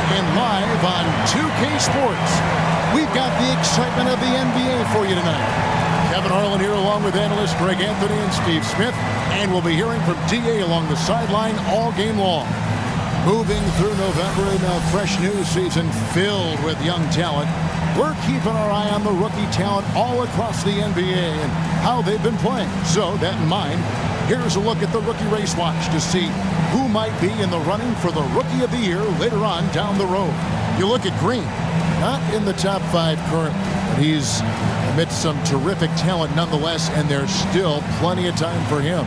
And live on 2K Sports, we've got the excitement of the NBA for you tonight. Kevin Harlan here along with analysts Greg Anthony and Steve Smith. And we'll be hearing from DA along the sideline all game long. Moving through November in a fresh new season filled with young talent, we're keeping our eye on the rookie talent all across the NBA and how they've been playing. So, that in mind, here's a look at the Rookie Race Watch to see who might be in the running for the Rookie of the Year later on down the road. You look at Green, not in the top 5 currently, but he's amidst some terrific talent nonetheless, and there's still plenty of time for him.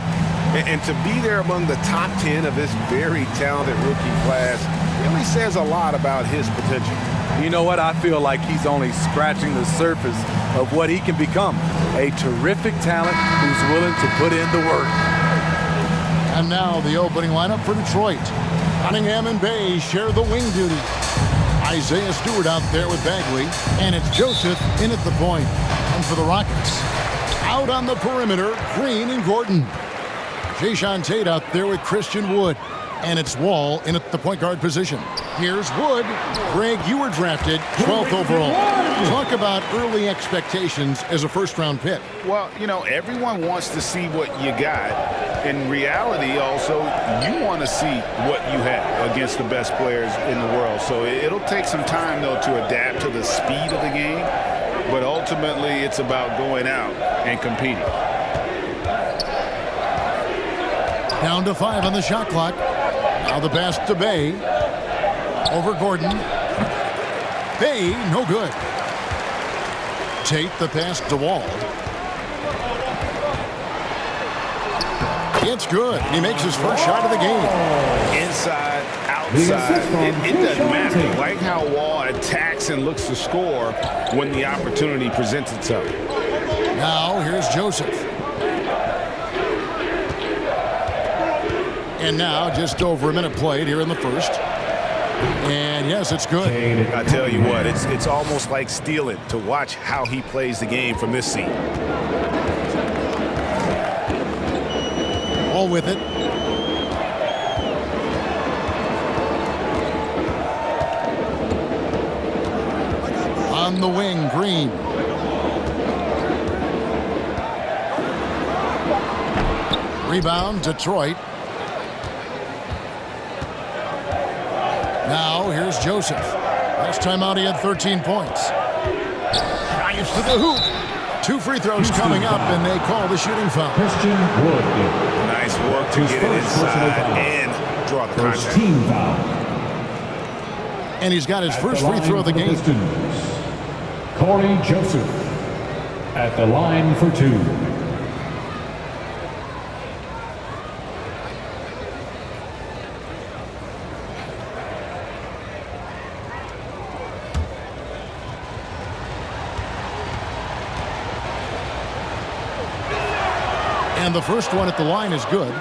And to be there among the top 10 of this very talented rookie class really says a lot about his potential. You know what? I feel like he's only scratching the surface of what he can become. A terrific talent who's willing to put in the work. And now the opening lineup for Detroit. Cunningham and Bay share the wing duty. Isaiah Stewart out there with Bagley. And it's Joseph in at the point. And for the Rockets, out on the perimeter, Green and Gordon. Jayshawn Tate out there with Christian Wood. And it's Wall in at the point guard position. Here's Wood. Greg, you were drafted 12th overall. Talk about early expectations as a first-round pick. Well, you know, everyone wants to see what you got. In reality, also, you want to see what you have against the best players in the world. So it'll take some time, though, to adapt to the speed of the game. But ultimately, it's about going out and competing. Down to 5 on the shot clock. Now the pass to Bay. Over Gordon. Bay, no good. Tate the pass to Wall. It's good. He makes his first shot of the game. Inside, outside, it doesn't matter. Like how Wall attacks and looks to score when the opportunity presents itself. Now here's Joseph. And now just over a minute played here in the first. And yes, it's good. I tell you what, it's almost like stealing to watch how he plays the game from this seat. All with it. On the wing, Green. Rebound, Detroit. Now, here's Joseph. Last time out, he had 13 points. Drives to the hoop. 2 free throws coming up, and they call the shooting foul. Christian Wood. Nice work to get it inside and draw the contact. Team foul. And he's got his first free throw of the game. Corey Joseph at the line for 2. And the first one at the line is good.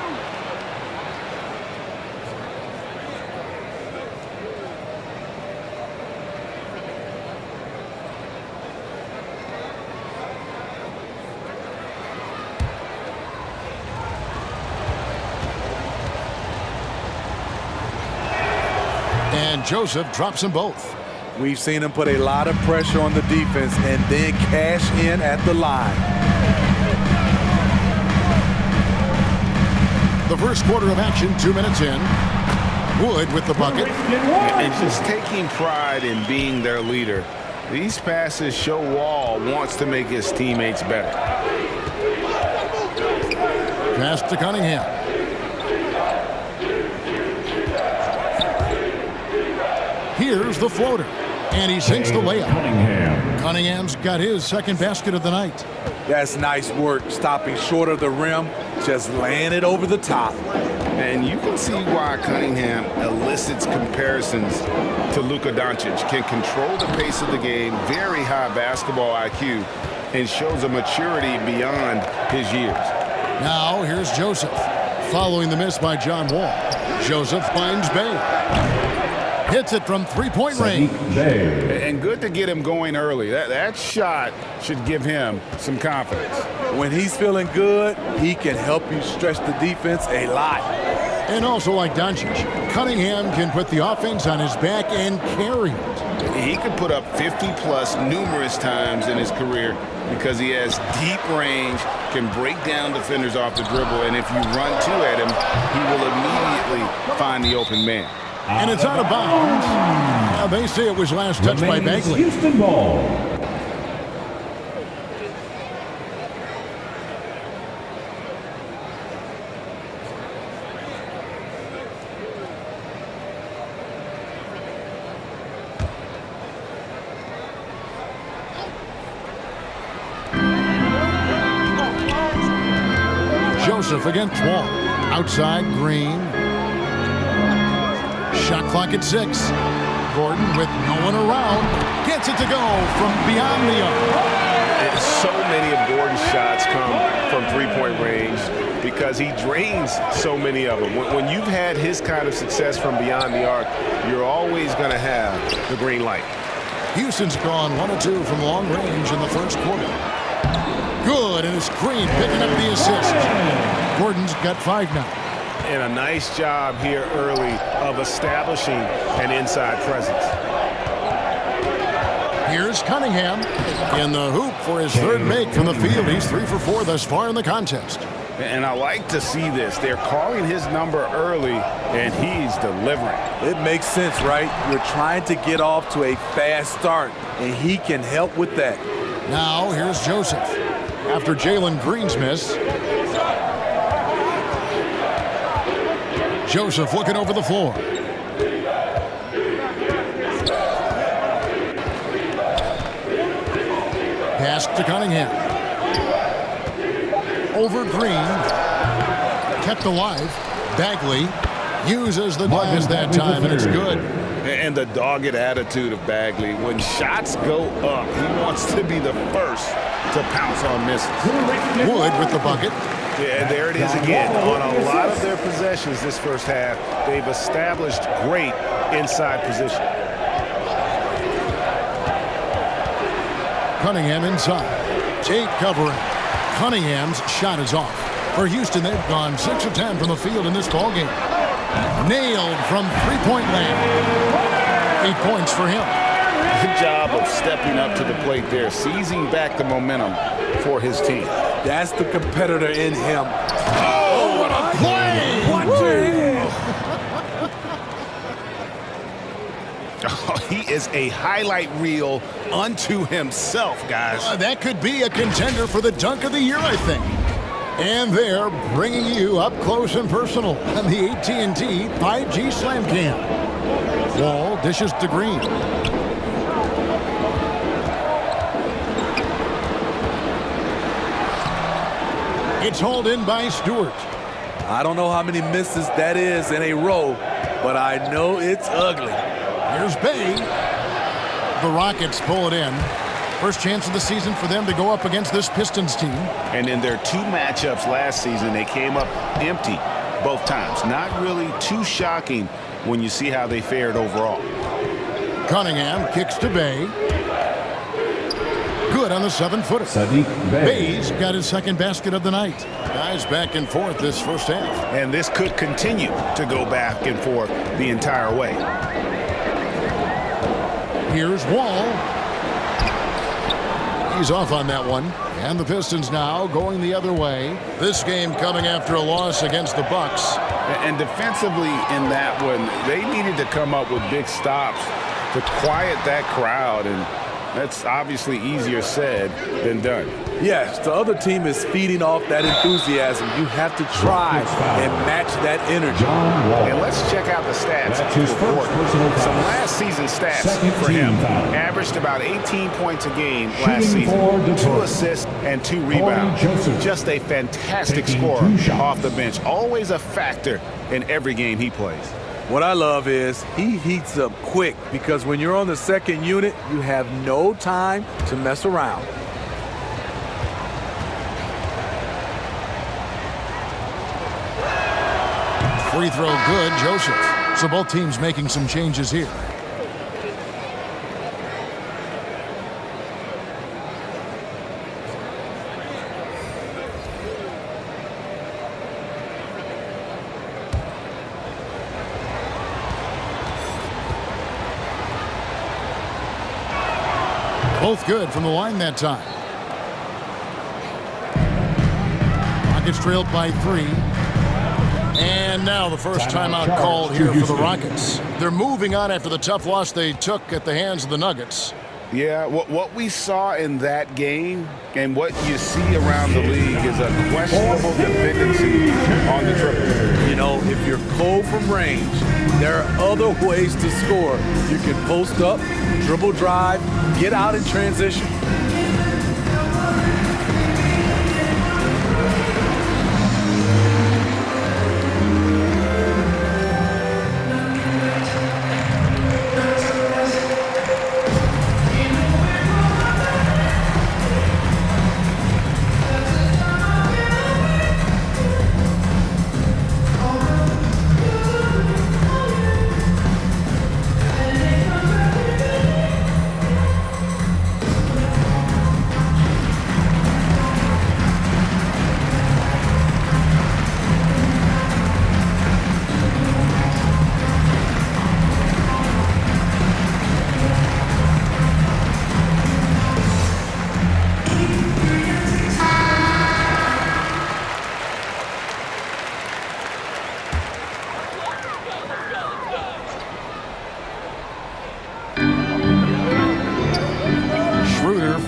And Joseph drops them both. We've seen him put a lot of pressure on the defense and then cash in at the line. The first quarter of action, 2 minutes in. Wood with the bucket. And just taking pride in being their leader. These passes show Wall wants to make his teammates better. Pass to Cunningham. Here's the floater. And he sinks the layup. Cunningham's got his second basket of the night. That's nice work, stopping short of the rim, just laying it over the top. And you can see why Cunningham elicits comparisons to Luka Doncic. Can control the pace of the game, very high basketball IQ, and shows a maturity beyond his years. Now here's Joseph. Following the miss by John Wall. Joseph finds Bay. Hits it from three-point range. And good to get him going early. That shot should give him some confidence. When he's feeling good, he can help you stretch the defense a lot. And also like Doncic, Cunningham can put the offense on his back and carry it. He could put up 50-plus numerous times in his career because he has deep range, can break down defenders off the dribble, and if you run two at him, he will immediately find the open man. And it's out of bounds. Now, they say it was last touched by Bagley. Houston ball. Joseph against Wall. Outside, Green. Shot clock at 6. Gordon with no one around. Gets it to go from beyond the arc. So many of Gordon's shots come from three-point range because he drains so many of them. When you've had his kind of success from beyond the arc, you're always going to have the green light. Houston's gone 1 of 2 from long range in the first quarter. Good, and it's Green picking up the assist. Gordon's got 5 now. And a nice job here early of establishing an inside presence. Here's Cunningham in the hoop for his third make from the field. He's 3 for 4 thus far in the contest. And I like to see this. They're calling his number early, and he's delivering. It makes sense, right? You're trying to get off to a fast start, and he can help with that. Now, here's Joseph. After Jalen Green's miss. Joseph looking over the floor. Pass to Cunningham. Over Green. Kept alive. Bagley uses the darkness that time, and it's good. And the dogged attitude of Bagley. When shots go up, he wants to be the first to pounce on misses. Wood with the bucket. Yeah, there it is again. On a lot of their possessions this first half, they've established great inside position. Cunningham inside. Tate covering. Cunningham's shot is off. For Houston, they've gone 6 of 10 from the field in this ballgame. Nailed from three-point land. 8 points for him. Good job of stepping up to the plate there, seizing back the momentum for his team. That's the competitor in him. Oh, what a play! Oh, he is a highlight reel unto himself, guys. That could be a contender for the dunk of the year, I think. And they're bringing you up close and personal on the AT&T 5G Slam Cam. Wall dishes to Green. It's hauled in by Stewart. I don't know how many misses that is in a row, but I know it's ugly. Here's Bay. The Rockets pull it in. First chance of the season for them to go up against this Pistons team. And in their 2 matchups last season, they came up empty both times. Not really too shocking when you see how they fared overall. Cunningham kicks to Bay. Good on the 7-footer. Bay's got his second basket of the night. Guys back and forth this first half. And this could continue to go back and forth the entire way. Here's Wall. He's off on that one. And the Pistons now going the other way. This game coming after a loss against the Bucks. And defensively in that one, they needed to come up with big stops to quiet that crowd, and that's obviously easier said than done. Yes, the other team is feeding off that enthusiasm. You have to try and match that energy. And let's check out the stats. Some last season stats for him. Averaged about 18 points a game last season. 2 assists and 2 rebounds. Just a fantastic scorer off the bench. Always a factor in every game he plays. What I love is he heats up quick because when you're on the second unit, you have no time to mess around. Free throw good, Joseph. So both teams making some changes here. Both good from the line that time. Rockets trailed by 3. And now the first timeout called here for the Rockets. They're moving on after the tough loss they took at the hands of the Nuggets. Yeah, what we saw in that game and what you see around the league is a questionable dependency on the triple. You know, if you're cold from range, there are other ways to score. You can post up, dribble drive, get out in transition.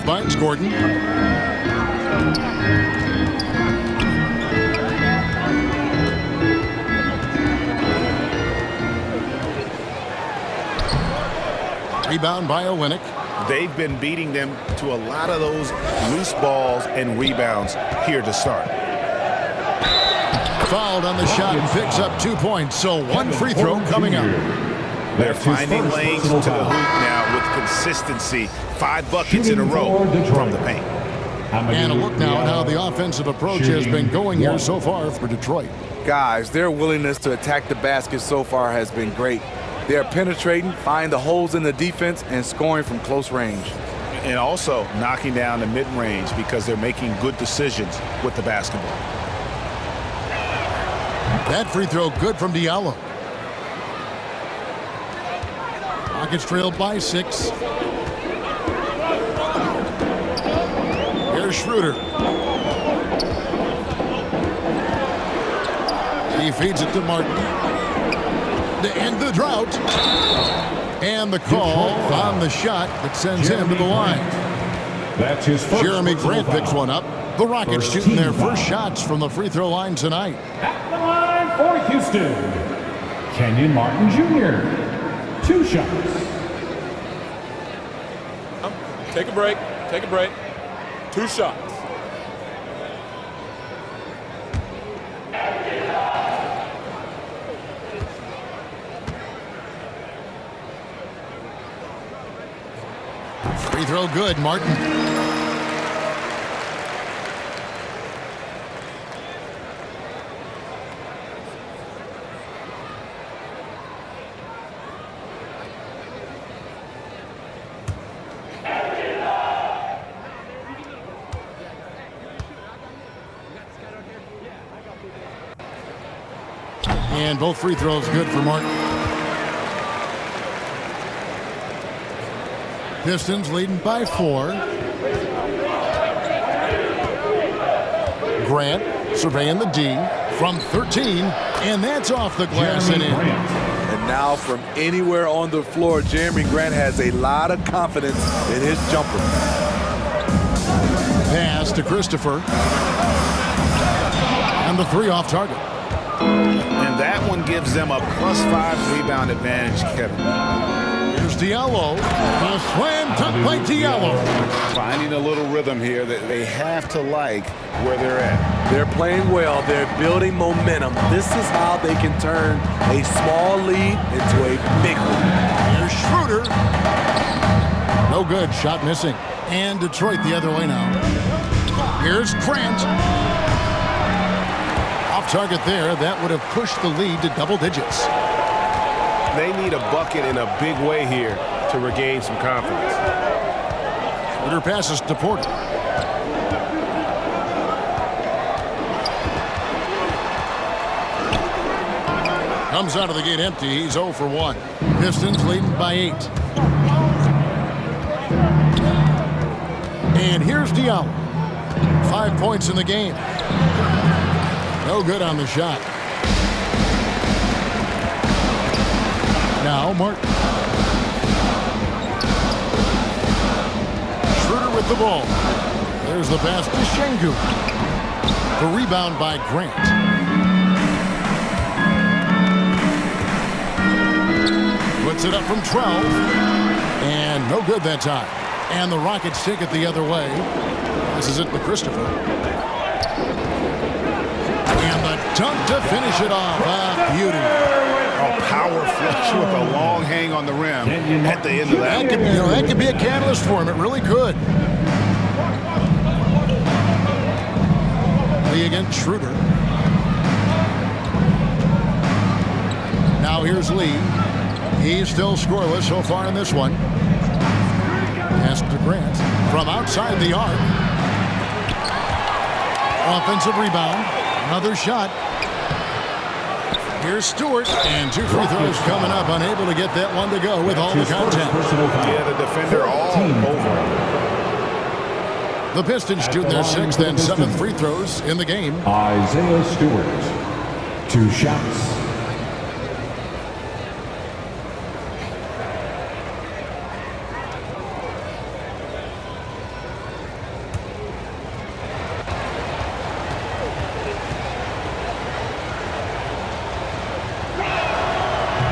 Finds Gordon. Rebound by Olynyk. They've been beating them to a lot of those loose balls and rebounds here to start. Fouled on the shot and picks up 2 points, so one free throw coming up. They're finding lanes to the hoop now with consistency. 5 buckets in a row from the paint. And a look now at how the offensive approach has been going here so far for Detroit. Guys, their willingness to attack the basket so far has been great. They're penetrating, finding the holes in the defense, and scoring from close range. And also knocking down the mid-range because they're making good decisions with the basketball. That free throw good from Diallo. Rockets trailed by 6. Here's Schroeder. He feeds it to Martin to end the drought. And the call on the shot that sends him to the line. That's his first. Jeremy Grant picks one up. The Rockets shooting their first shots from the free throw line tonight. At the line for Houston, Kenyon Martin Jr. 2 shots. Take a break. Take a break. 2 shots. Free throw good, Martin. And both free throws good for Martin. Pistons leading by 4. Grant surveying the D from 13, and that's off the glass and in. And now from anywhere on the floor, Jeremy Grant has a lot of confidence in his jumper. Pass to Christopher. And the 3 off target. And that one gives them a +5 rebound advantage, Kevin. Here's Diallo. A slam dunk by Diallo. Finding a little rhythm here that they have to like where they're at. They're playing well. They're building momentum. This is how they can turn a small lead into a big one. Here's Schroeder. No good. Shot missing. And Detroit the other way now. Here's Grant. Off target there. That would have pushed the lead to double digits. They need a bucket in a big way here to regain some confidence. Schroeder passes to Porter. Comes out of the gate empty. He's 0 for 1. Pistons leading by 8. And here's Diallo. 5 points in the game. No good on the shot. Now Martin. Schroeder with the ball. There's the pass to Şengün. The rebound by Grant. Puts it up from 12. And no good that time. And the Rockets take it the other way. This is it to Christopher. And the dunk to finish it off. Beauty. A power flush with a long hang on the rim at the end of that. That could be a catalyst for him. It really could. Lee against Schroeder. Now here's Lee. He's still scoreless so far in this one. Pass to Grant from outside the arc. Offensive rebound. Another shot. Here's Stewart, and 2 free throws coming up. Unable to get that one to go with all the contact. Yeah, the defender all over. The Pistons shooting their 6th and 7th free throws in the game. Isaiah Stewart. 2 shots.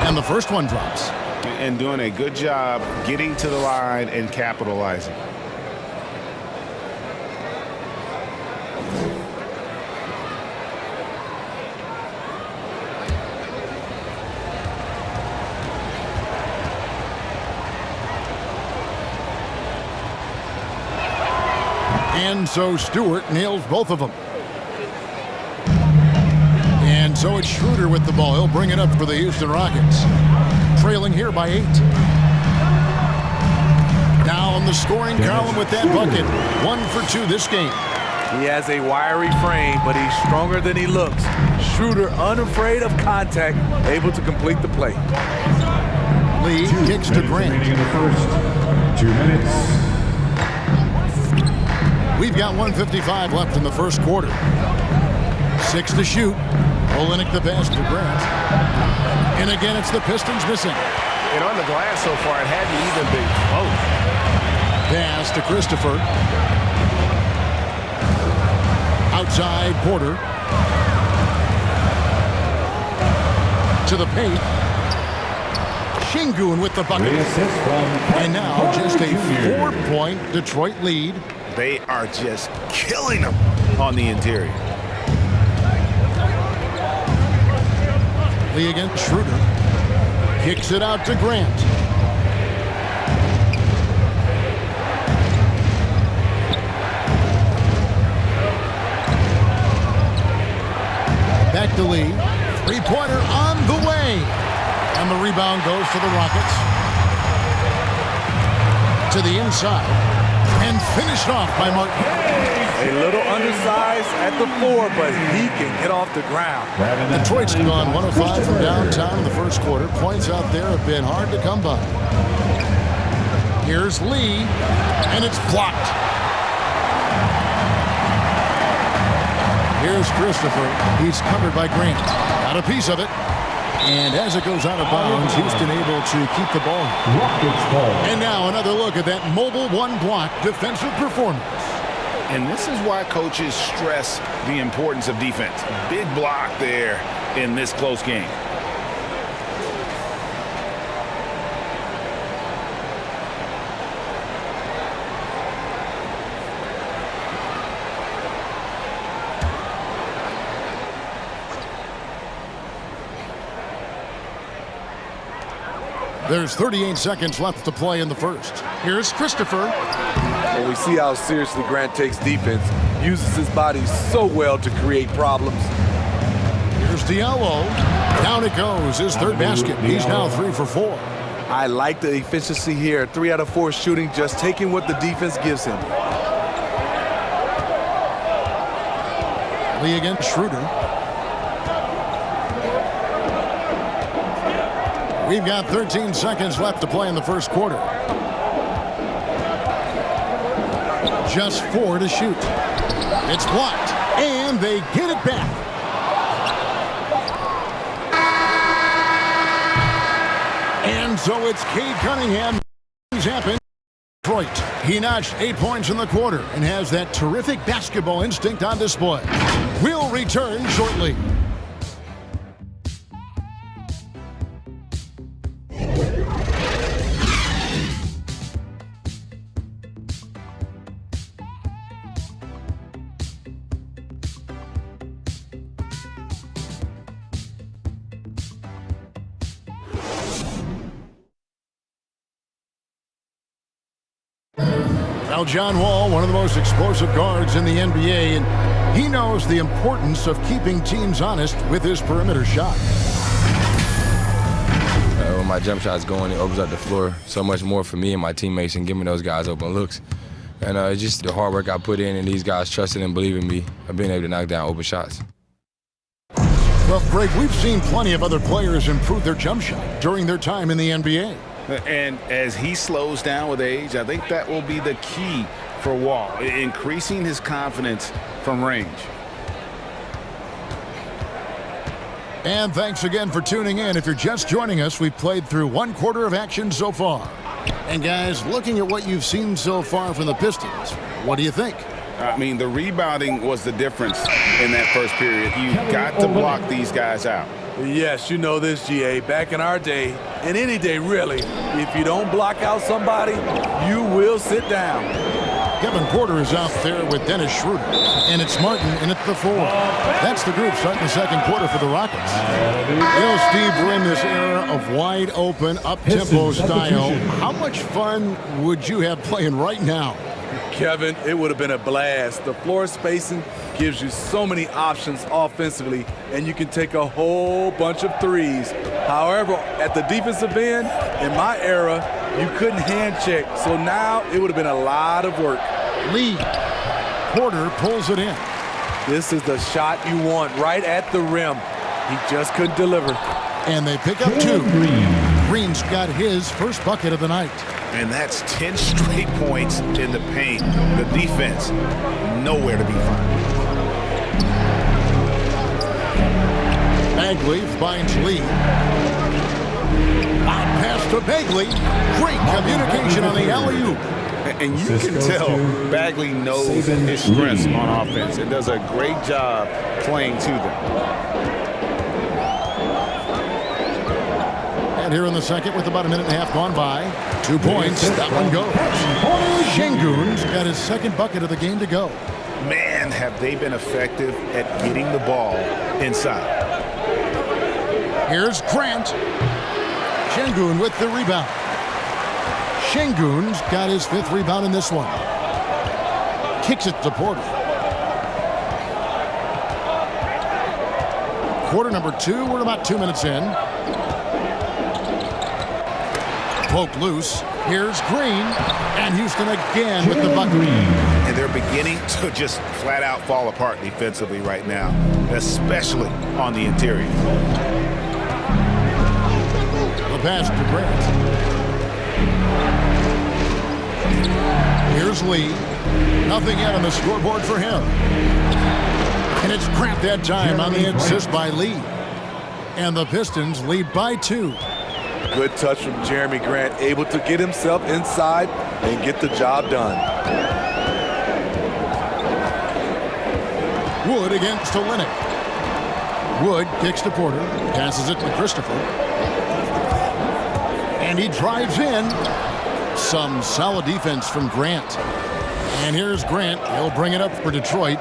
And the first one drops. And doing a good job getting to the line and capitalizing. And so Stewart nails both of them. And so it's Schroeder with the ball. He'll bring it up for the Houston Rockets. Trailing here by 8. Now on the scoring column with that bucket. 1 for 2 this game. He has a wiry frame, but he's stronger than he looks. Schroeder, unafraid of contact, able to complete the play. Lee kicks to Grant. In the first 2 minutes. We've got 1:55 left in the first quarter. 6 to shoot. Olenek the pass to Grant. And again, it's the Pistons missing. And on the glass so far, it hadn't even been close. Pass to Christopher. Outside Porter. To the paint. Şengün with the bucket. And now just a 4-point Detroit lead. They are just killing them on the interior. Lee against Schroeder. Kicks it out to Grant. Back to Lee. 3-pointer on the way. And the rebound goes to the Rockets. To the inside. And finished off by Martin. A little undersized at the floor, but he can get off the ground. Detroit's gone 105 from downtown in the first quarter. Points out there have been hard to come by. Here's Lee, and it's blocked. Here's Christopher. He's covered by Grant. Got a piece of it. And as it goes out of bounds, Houston able to keep the ball. And now another look at that mobile one-block defensive performance. And this is why coaches stress the importance of defense. Big block there in this close game. There's 38 seconds left to play in the first. Here's Christopher. And we see how seriously Grant takes defense. Uses his body so well to create problems. Here's Diallo. Down it goes. His third basket. He's now 3 for 4. I like the efficiency here. 3 out of 4 shooting, just taking what the defense gives him. Lee against Schroeder. We've got 13 seconds left to play in the first quarter. Just 4 to shoot. It's blocked, and they get it back. And so it's Cade Cunningham. He's happened. Detroit. He notched 8 points in the quarter and has that terrific basketball instinct on display. We'll return shortly. Now, John Wall, one of the most explosive guards in the NBA, and he knows the importance of keeping teams honest with his perimeter shot. When my jump shot's going, it opens up the floor so much more for me and my teammates and giving those guys open looks. And it's just the hard work I put in and these guys trusting and believing me of being able to knock down open shots. Well, Greg, we've seen plenty of other players improve their jump shot during their time in the NBA. And as he slows down with age, I think that will be the key for Wall, increasing his confidence from range. And thanks again for tuning in. If you're just joining us, we've played through 1/4 of action so far. And guys, looking at what you've seen so far from the Pistons, what do you think? I mean, the rebounding was the difference in that first period. You've got to block these guys out. Yes, you know this, GA. Back in our day, and any day really, if you don't block out somebody, you will sit down. Kevin Porter is out there with Dennis Schroeder, and it's Martin in at the 4. That's the group starting the second quarter for the Rockets. You know, Steve, we're in this era of wide open, up-tempo style. How much fun would you have playing right now? Kevin, it would have been a blast. The floor spacing gives you so many options offensively, and you can take a whole bunch of threes. However, at the defensive end, in my era, you couldn't hand check, so now it would have been a lot of work. Lee. Porter pulls it in. This is the shot you want, right at the rim. He just couldn't deliver. And they pick up 2. Green's got his first bucket of the night. And that's 10 straight points in the paint. The defense, nowhere to be found. Bagley finds Lee. Out pass to Bagley. Great communication on the alley-oop. And you can tell Bagley knows his strengths on offense and does a great job playing to them. And here in the second with about a minute and a half gone by. 2 points. That one goes. Şengün's got his second bucket of the game to go. Man, have they been effective at getting the ball inside. Here's Grant. Şengün with the rebound. Şengün's got his 5th rebound in this one. Kicks it to Porter. Quarter number 2. We're about 2 minutes in. Poke loose. Here's Green. And Houston again with the bucket. And they're beginning to just flat out fall apart defensively right now, especially on the interior. The pass to Grant. Here's Lee. Nothing yet on the scoreboard for him. And it's Grant that time on the assist by Lee. And the Pistons lead by 2. Good touch from Jeremy Grant, able to get himself inside and get the job done. Wood against Olynyk. Wood kicks to Porter, passes it to Christopher. And he drives in. Some solid defense from Grant. And here's Grant. He'll bring it up for Detroit.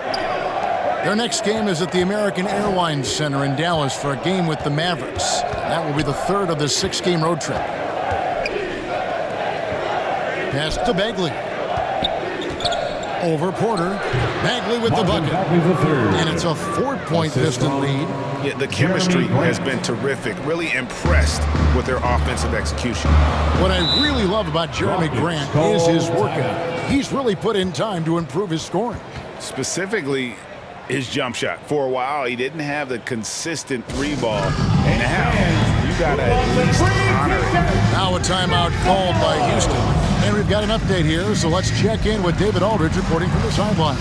Their next game is at the American Airlines Center in Dallas for a game with the Mavericks. That will be the 3rd of the 6-game road trip. Pass to Bagley. Over Porter. Bagley with the bucket. And it's a 4-point Piston lead. Yeah, the chemistry has been terrific. Really impressed with their offensive execution. What I really love about Jeremy Grant is his work ethic. He's really put in time to improve his scoring. Specifically, his jump shot. For a while, he didn't have the consistent 3-ball. And now, you got to at least honor it. Now a timeout called by Houston. And we've we've got an update here, so let's check in with David Aldridge reporting from the sideline.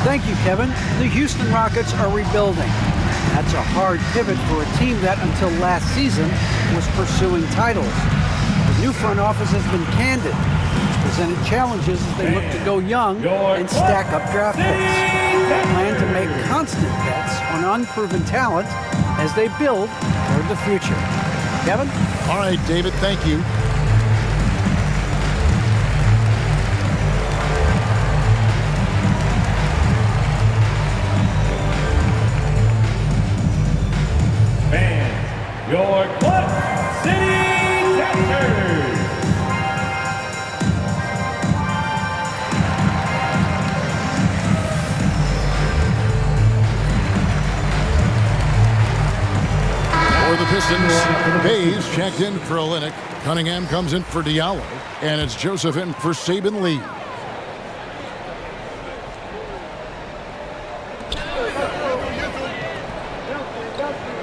Thank you, Kevin. The Houston Rockets are rebuilding. That's a hard pivot for a team that, until last season, was pursuing titles. The new front office has been candid. It's presented challenges as they look to go young and stack up draft picks. They plan to make constant bets on unproven talent as they build toward the future. Kevin? All right, David, thank you. Your Club City Captors. For the Pistons, Hayes checked in for Olynyk. Cunningham comes in for Diallo. And it's Joseph in for Sabin Lee.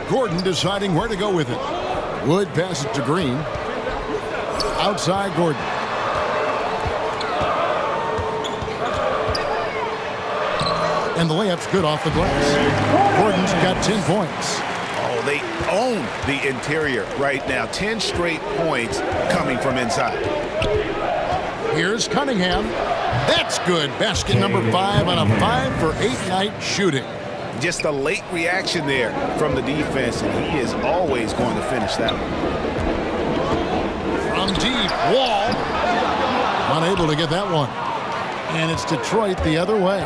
Gordon deciding where to go with it. Wood passes to Green. Outside Gordon. And the layup's good off the glass. Gordon's got 10 points. Oh, they own the interior right now. 10 straight points coming from inside. Here's Cunningham. That's good. Basket number 5 on a 5-for-8 night shooting. Just a late reaction there from the defense, and he is always going to finish that one. From deep, Wall. Unable to get that one. And it's Detroit the other way.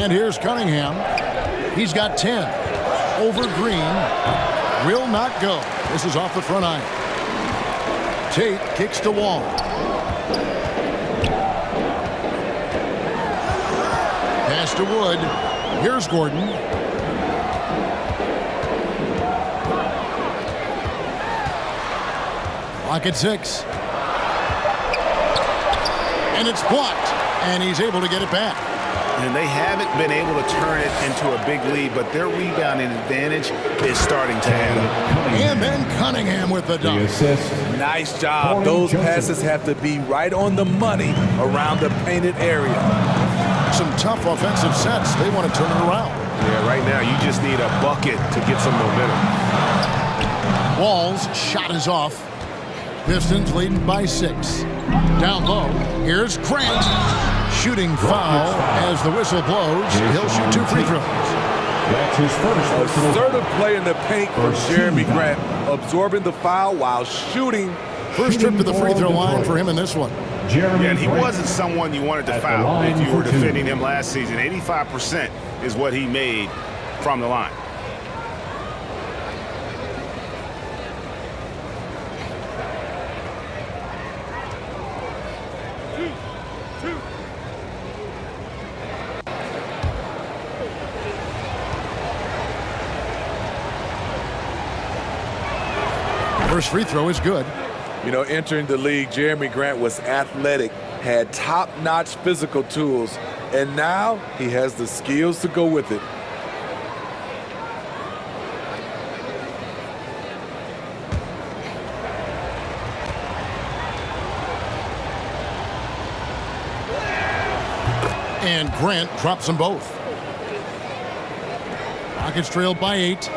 And here's Cunningham. He's got 10. Over Green. Will not go. This is off the front iron. Tate kicks to Wall. Pass to Wood. Here's Gordon. Clock at 6. And it's blocked. And he's able to get it back. And they haven't been able to turn it into a big lead, but their rebounding advantage is starting to add up. And then Cunningham with the dunk. Nice job. Those passes have to be right on the money around the painted area. Some tough offensive sets. They want to turn it around. Yeah, right now you just need a bucket to get some momentum. Wall's shot is off. Pistons leading by 6. Down low. Here's Grant. Shooting foul as the whistle blows. He'll shoot 2 free throws. That's his first. Assertive play in the paint from Jeremy Grant, absorbing the foul while shooting. First trip to the free throw line for him in this one. Yeah, and he wasn't someone you wanted to foul if you were defending him last season. 85% is what he made from the line. First free throw is good. You know, entering the league, Jeremy Grant was athletic, had top-notch physical tools, and now he has the skills to go with it. And Grant drops them both. Rockets trailed by 8.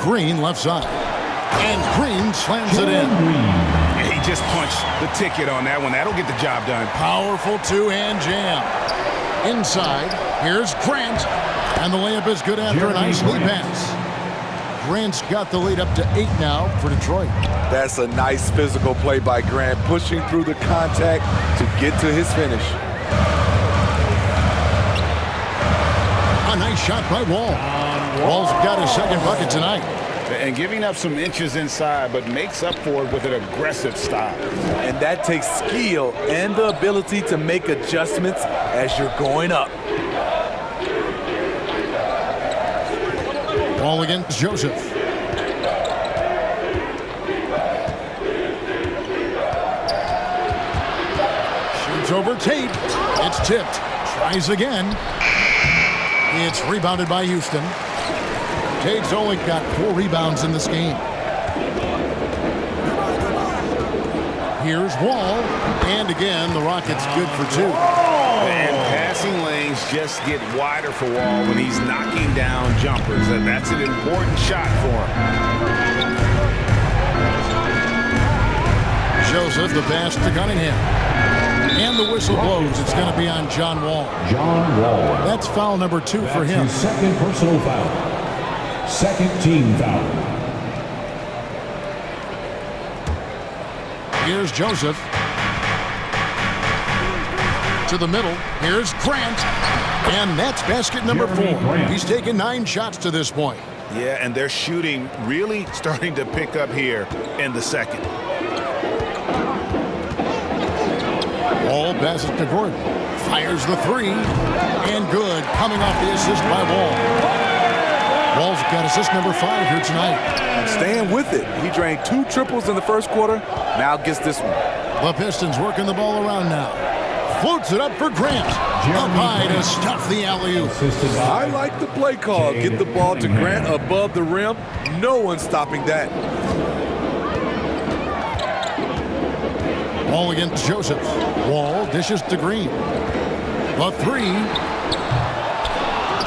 Green left side. And Green slams it in. Yeah, he just punched the ticket on that one. That'll get the job done. Powerful two-hand jam. Inside, here's Grant. And the layup is good after a nice lead pass. Grant's got the lead up to 8 now for Detroit. That's a nice physical play by Grant, pushing through the contact to get to his finish. A nice shot by Wall. Wall's got his second bucket tonight. And giving up some inches inside, but makes up for it with an aggressive style. And that takes skill and the ability to make adjustments as you're going up. Ball against Joseph. Shoots over Tate. It's tipped. Tries again. It's rebounded by Houston. Tate's only got 4 rebounds in this game. Here's Wall. And again, the Rockets good for 2. And passing lanes just get wider for Wall when he's knocking down jumpers. And that's an important shot for him. Joseph, the pass to Cunningham. And the whistle blows. It's going to be on John Wall. John Wall. That's foul number 2 for him. His second personal foul. Second team foul. Here's Joseph. To the middle. Here's Grant. And that's basket number 4. He's taken 9 shots to this point. Yeah, and their shooting really starting to pick up here in the second. Wall passes to Gordon. Fires the 3. And good. Coming off the assist by Wall. Wall's got assist number 5 here tonight. Staying with it. He drained 2 triples in the first quarter. Now gets this one. The Pistons working the ball around now. Floats it up for Grant. Up high to stuff the alley-oop. I like the play call. Get the ball to Grant above the rim. No one stopping that. Ball against Joseph. Wall dishes to Green. The 3.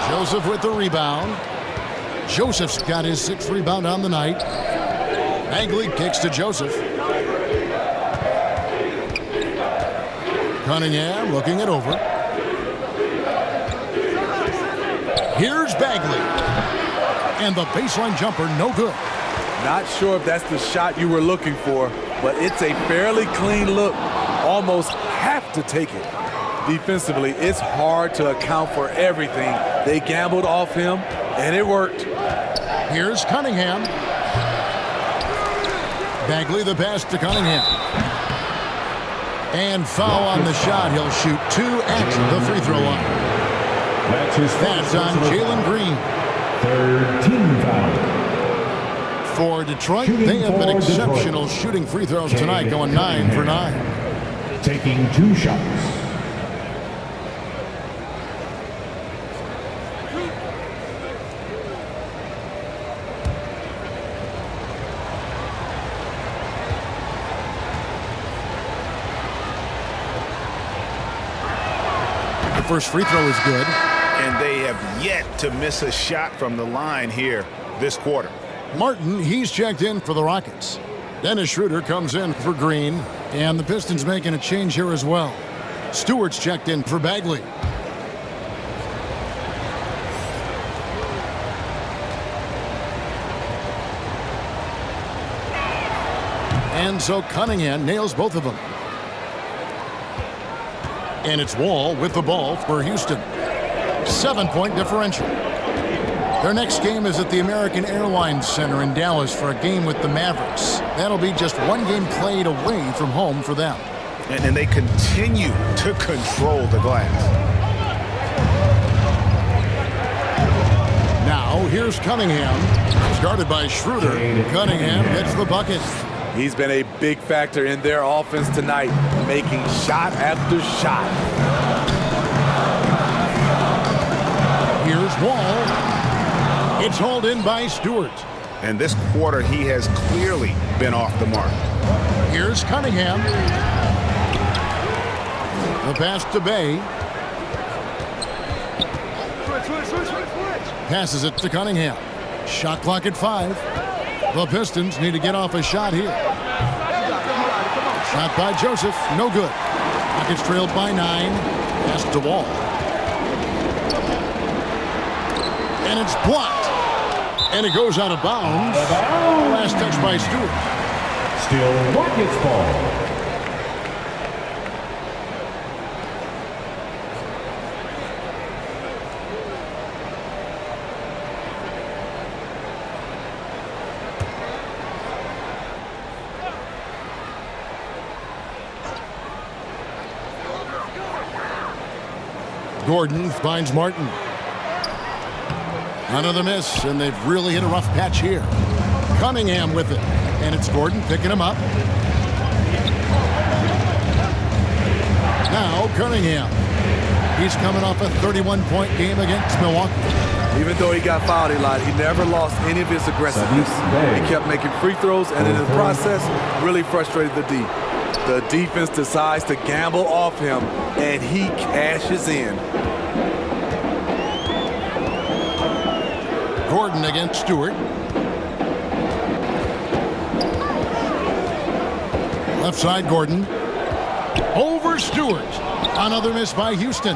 Joseph with the rebound. Joseph's got his 6th rebound on the night. Bagley kicks to Joseph. Cunningham looking it over. Here's Bagley. And the baseline jumper, no good. Not sure if that's the shot you were looking for, but it's a fairly clean look. Almost have to take it. Defensively, it's hard to account for everything. They gambled off him, and it worked. Here's Cunningham. Bagley the pass to Cunningham. And foul on the shot. He'll shoot 2 at the free throw line. That's on Jalen Green. Third team foul. For Detroit, they have been exceptional shooting free throws tonight, going 9 for 9. Taking 2 shots. First free throw is good. And they have yet to miss a shot from the line here this quarter. Martin, he's checked in for the Rockets. Dennis Schroeder comes in for Green. And the Pistons making a change here as well. Stewart's checked in for Bagley. And so Cunningham nails both of them. And it's Wall with the ball for Houston. 7-point differential. Their next game is at the American Airlines Center in Dallas for a game with the Mavericks. That'll be just 1 game played away from home for them. And they continue to control the glass. Now here's Cunningham. Started by Schroeder. Cunningham gets the bucket. He's been a big factor in their offense tonight, making shot after shot. Here's Wall. It's hauled in by Stewart. And this quarter, he has clearly been off the mark. Here's Cunningham. The pass to Bay. Passes it to Cunningham. Shot clock at 5. The Pistons need to get off a shot here. Shot by Joseph, no good. Rockets trailed by 9. Pass to Wall. And it's blocked. And it goes out of bounds. Last touch by Stewart. Still Rockets ball. Gordon finds Martin. Another miss, and they've really hit a rough patch here. Cunningham with it, and it's Gordon picking him up. Now Cunningham. He's coming off a 31-point game against Milwaukee. Even though he got fouled a lot, he never lost any of his aggressiveness. He kept making free throws, and in the process, really frustrated the D. The defense decides to gamble off him, and he cashes in. Gordon against Stewart. Left side, Gordon. Over Stewart. Another miss by Houston.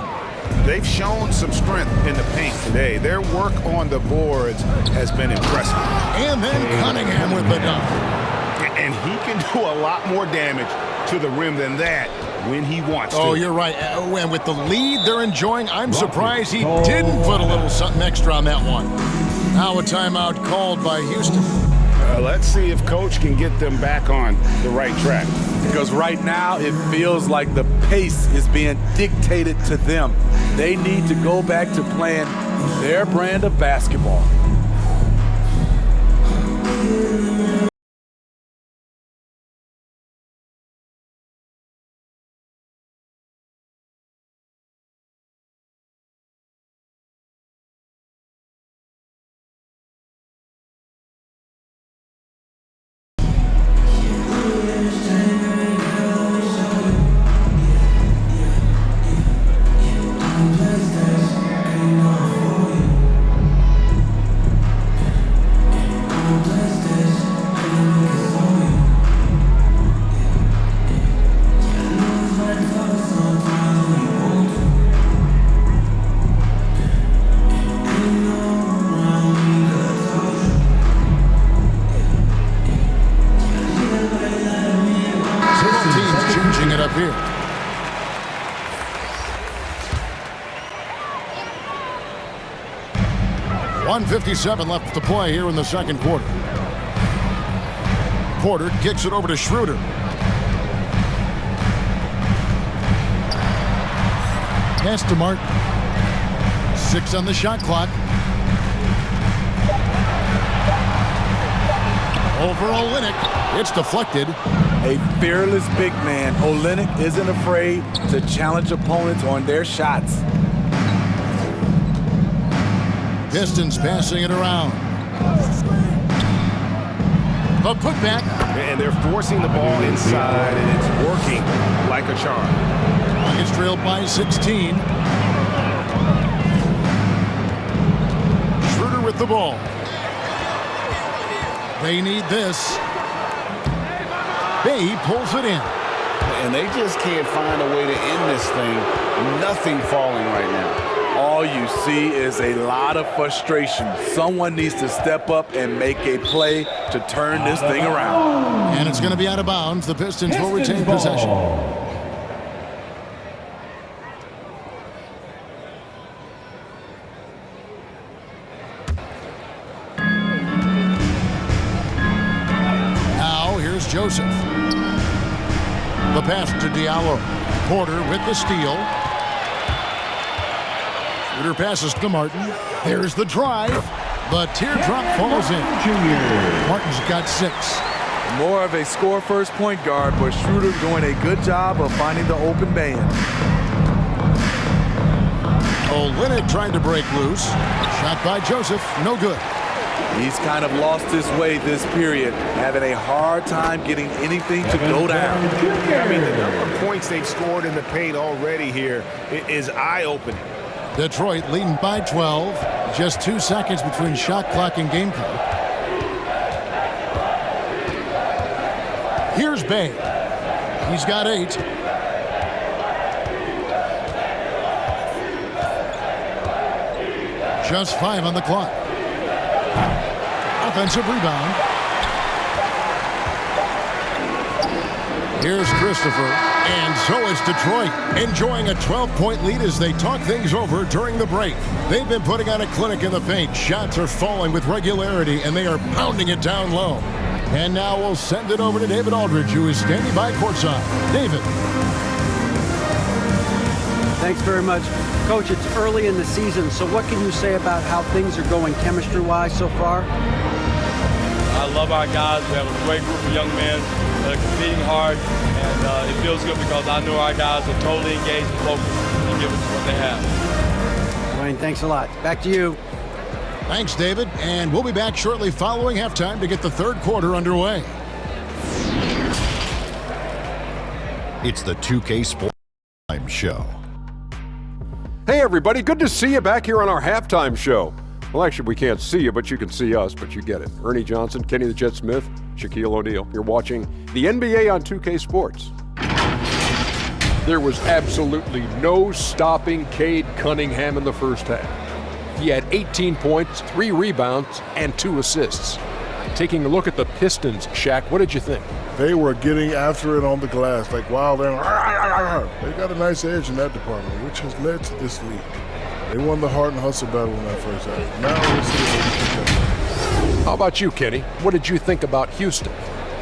They've shown some strength in the paint today. Their work on the boards has been impressive. And then Cunningham with the dunk. And he can do a lot more damage to the rim than that when he wants to. Oh, you're right. And with the lead they're enjoying, I'm surprised he didn't put a little something extra on that one. Now a timeout called by Houston. Let's see if Coach can get them back on the right track. Because right now it feels like the pace is being dictated to them. They need to go back to playing their brand of basketball. Here. .157 left to play here in the second quarter. Porter kicks it over to Schroeder. Pass to Martin. 6 on the shot clock. Over Olynyk. It's deflected. A fearless big man. Olynyk isn't afraid to challenge opponents on their shots. Pistons passing it around. The putback. And they're forcing the ball inside, and it's working like a charm. Rockets trailed by 16. Schroeder with the ball. They need this. Bay pulls it in. And they just can't find a way to end this thing. Nothing falling right now. All you see is a lot of frustration. Someone needs to step up and make a play to turn this thing around. And it's going to be out of bounds. The Pistons will retain possession. Now here's Joseph. The pass to Diallo. Porter with the steal. Shooter passes to Martin. There's the drive. The teardrop falls in. Martin's got 6. More of a score-first point guard, but Schroeder doing a good job of finding the open man. Olynyk trying to break loose. Shot by Joseph. No good. He's kind of lost his way this period, having a hard time getting anything to go down. I mean, the number of points they've scored in the paint already here is eye-opening. Detroit leading by 12. Just 2 seconds between shot clock and game clock. Here's Bay. He's got 8. Just 5 on the clock. Offensive rebound. Here's Christopher. And so is Detroit, enjoying a 12-point lead as they talk things over during the break. They've been putting on a clinic in the paint. Shots are falling with regularity, and they are pounding it down low. And now we'll send it over to David Aldridge, who is standing by courtside. David. Thanks very much. Coach, it's early in the season, so what can you say about how things are going chemistry-wise so far? I love our guys. We have a great group of young men that are competing hard, and it feels good because I know our guys are totally engaged and focused and giving us what they have. Wayne, thanks a lot. Back to you. Thanks, David. And we'll be back shortly following halftime to get the third quarter underway. It's the 2K Sports Halftime Show. Hey everybody, good to see you back here on our halftime show. Well, actually, we can't see you, but you can see us, but you get it. Ernie Johnson, Kenny the Jet Smith, Shaquille O'Neal. You're watching the NBA on 2K Sports. There was absolutely no stopping Cade Cunningham in the first half. He had 18 points, 3 rebounds, and 2 assists. Taking a look at the Pistons, Shaq, what did you think? They were getting after it on the glass, like wow, they got a nice edge in that department, which has led to this lead. They won the heart and hustle battle in that first half. Now we'll see if they can keep that. How about you, Kenny? What did you think about Houston?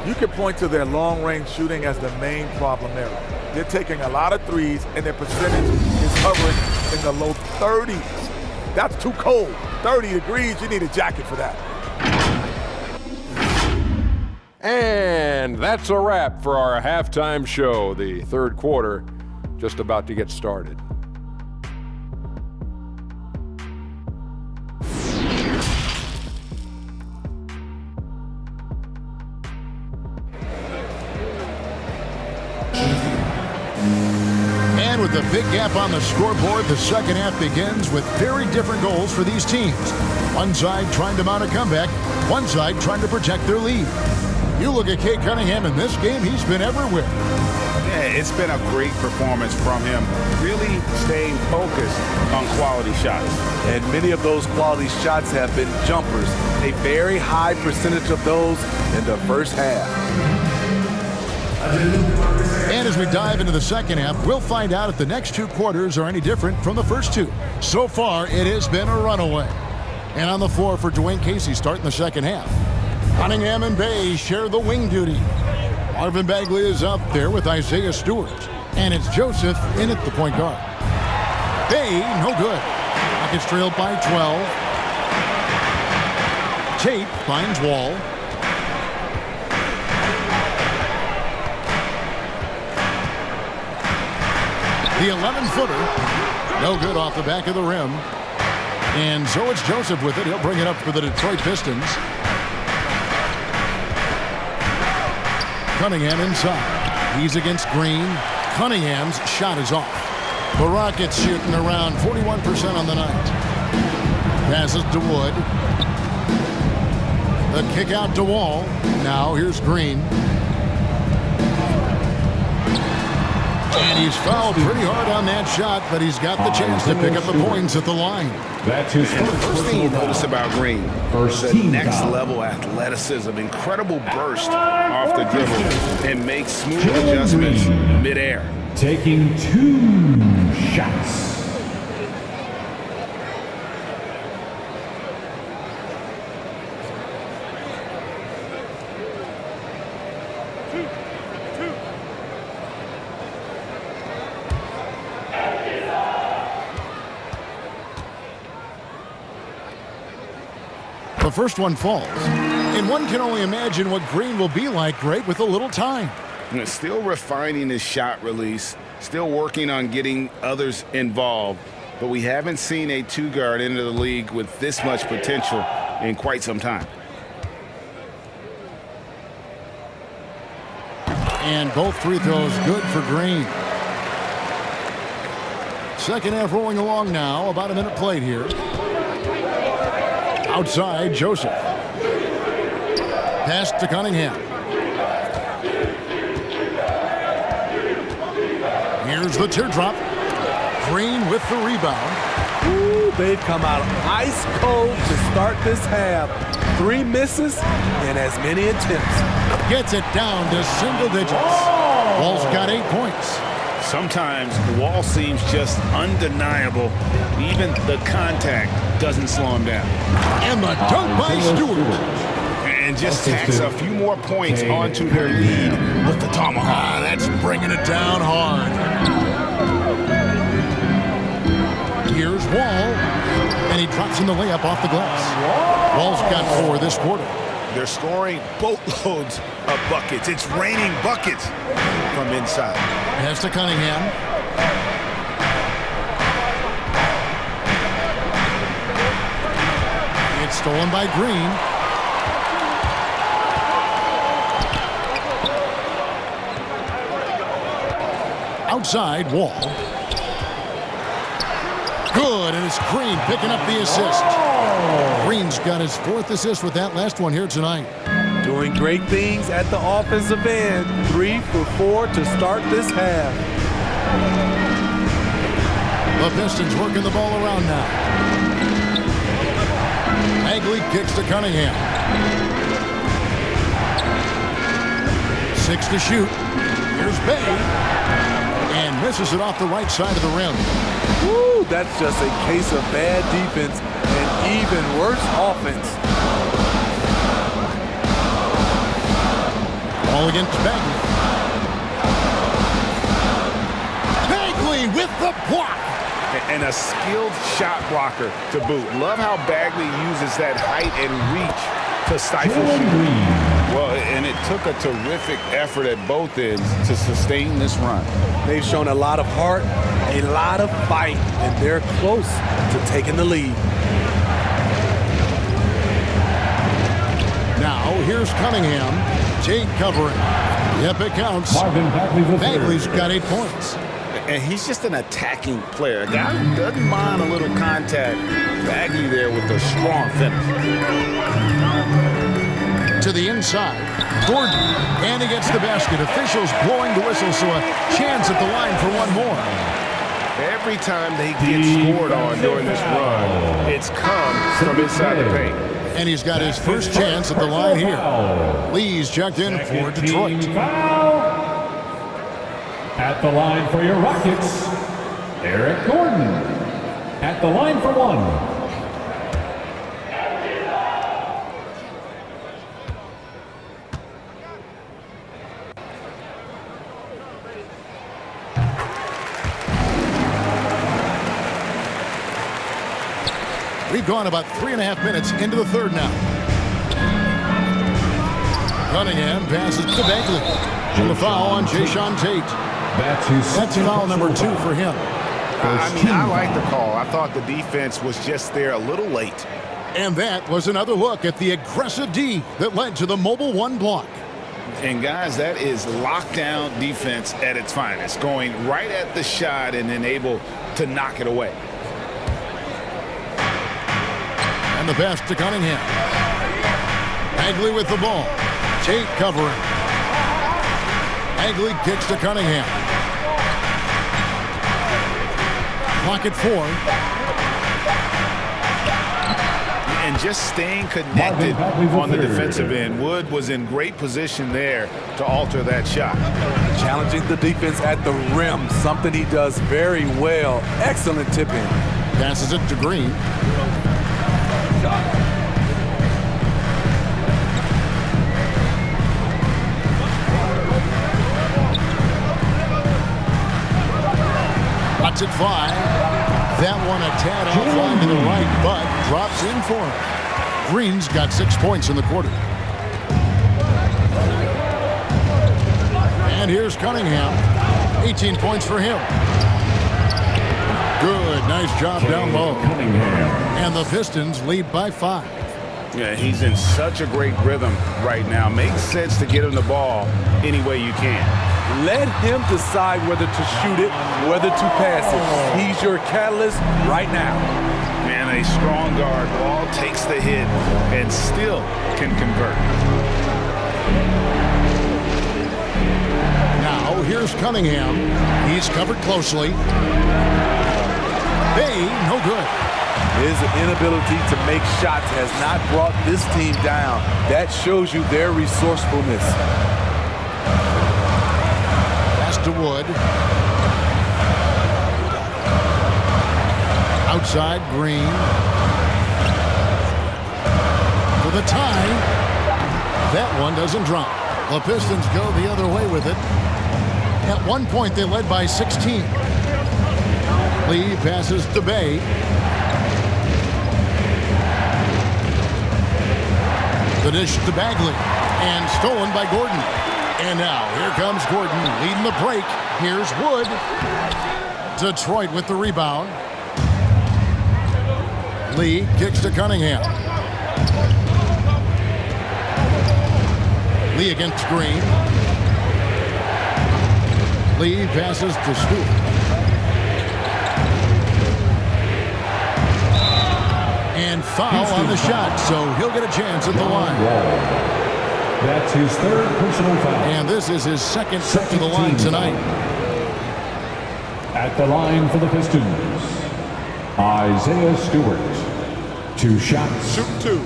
You can point to their long-range shooting as the main problem area. They're taking a lot of threes, and their percentage is hovering in the low 30s. That's too cold. 30 degrees, you need a jacket for that. And that's a wrap for our halftime show. The third quarter just about to get started. And with a big gap on the scoreboard, the second half begins with very different goals for these teams. One side trying to mount a comeback, one side trying to protect their lead. You look at Cade Cunningham in this game, he's been everywhere. Yeah, it's been a great performance from him, really staying focused on quality shots. And many of those quality shots have been jumpers. A very high percentage of those in the first half. And as we dive into the second half, we'll find out if the next 2 quarters are any different from the first 2. So far, it has been a runaway. And on the floor for Dwayne Casey starting the second half. Cunningham and Bay share the wing duty. Marvin Bagley is out there with Isaiah Stewart. And it's Joseph in at the point guard. Bay, no good. Rockets trailed by 12. Tate finds Wall. The 11-footer, no good off the back of the rim. And so it's Joseph with it. He'll bring it up for the Detroit Pistons. Cunningham inside. He's against Green. Cunningham's shot is off. The Rockets shooting around 41% on the night. Passes to Wood. The kick out to Wall. Now here's Green. And he's fouled pretty hard on that shot, but he's got the chance to pick up the points at the line. And the first thing you notice about Green is the next level athleticism, incredible burst off the dribble, and makes smooth adjustments midair. Taking 2 shots. The first one falls, and one can only imagine what Green will be like great with a little time. Still refining his shot release, still working on getting others involved, but we haven't seen a 2-guard into the league with this much potential in quite some time. And both free throws good for Green. Second half rolling along now, about a minute played here. Outside, Joseph. Pass to Cunningham. Here's the teardrop. Green with the rebound. Ooh, they've come out ice cold to start this half. 3 misses and as many attempts. Gets it down to single digits. Wall's got 8 points. Sometimes Wall seems just undeniable. Even the contact doesn't slow him down. And the dunk by Stewart. And just tacks a few more points onto their lead with the tomahawk. That's bringing it down hard. Here's Wall. And he drops in the layup off the glass. Wall's got 4 this quarter. They're scoring boatloads of buckets. It's raining buckets from inside. Pass to Cunningham. It's stolen by Green. side, Wall. Good, and it's Green picking up the assist. Green's got his 4th assist with that last one here tonight. Doing great things at the offensive end. 3 for 4 to start this half. The Pistons working the ball around now. Bagley kicks to Cunningham. 6 to shoot. Here's Bay. And misses it off the right side of the rim. Woo, that's just a case of bad defense and even worse offense. Ball against Bagley. Bagley with the block. And a skilled shot blocker to boot. Love how Bagley uses that height and reach to stifle shooting. Well, and it took a terrific effort at both ends to sustain this run. They've shown a lot of heart, a lot of fight, and they're close to taking the lead. Now, here's Cunningham. Tate covering. Yep, it counts. Bagley's got 8 points. And he's just an attacking player. A guy who doesn't mind a little contact. Bagley there with a strong finish. To the inside. Gordon. And he gets the basket. Officials blowing the whistle, so a chance at the line for one more. Every time they get scored on during this run, it's come from inside the paint. And he's got his first chance at the line here. Lee's checked in for Detroit. At the line for your Rockets, Eric Gordon. At the line for 1. We've gone about 3.5 minutes into the third now. Cunningham passes to Bagley. And the foul on Jayshawn Tate. That's foul number 2 for him. I like the call. I thought the defense was just there a little late. And that was another look at the aggressive D that led to the mobile 1 block. And guys, that is lockdown defense at its finest. Going right at the shot and then able to knock it away. And the pass to Cunningham. Bagley with the ball. Tate covering. Bagley kicks to Cunningham. Clock at 4. And just staying connected on the defensive end. Wood was in great position there to alter that shot. Challenging the defense at the rim, something he does very well. Excellent tipping. Passes it to Green. At 5. That one a tad offline to the right, but drops in for him. Green's got 6 points in the quarter. And here's Cunningham. 18 points for him. Good, nice job down low. And the Pistons lead by 5. Yeah, he's in such a great rhythm right now. Makes sense to get him the ball any way you can. Let him decide whether to shoot it, whether to pass it. He's your catalyst right now. Man, a strong guard. Wall takes the hit and still can convert. Now, here's Cunningham. He's covered closely. Bay, no good. His inability to make shots has not brought this team down. That shows you their resourcefulness. To Wood. Outside, Green. For the tie. That one doesn't drop. The Pistons go the other way with it. At one point, they led by 16. Lee passes to Bay. The dish to Bagley. And stolen by Gordon. And now, here comes Gordon leading the break. Here's Wood. Detroit with the rebound. Lee kicks to Cunningham. Lee against Green. Lee passes to Stewart. And foul on the shot, so he'll get a chance at the line. That's his third personal foul. And this is his second trip to the line tonight. At the line for the Pistons, Isaiah Stewart. 2 shots. Shoot 2.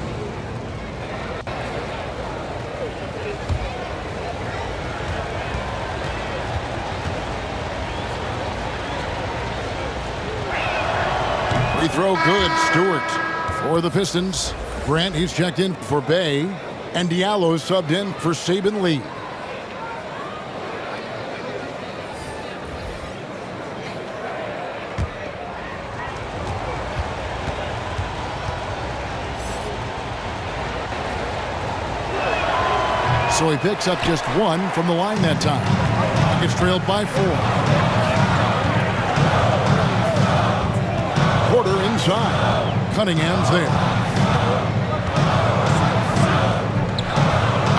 Free throw good. Stewart for the Pistons. Grant, he's checked in for Bay. And Diallo subbed in for Saban Lee. So he picks up just 1 from the line that time. Rockets trailed by 4. Porter inside. Cunningham's there.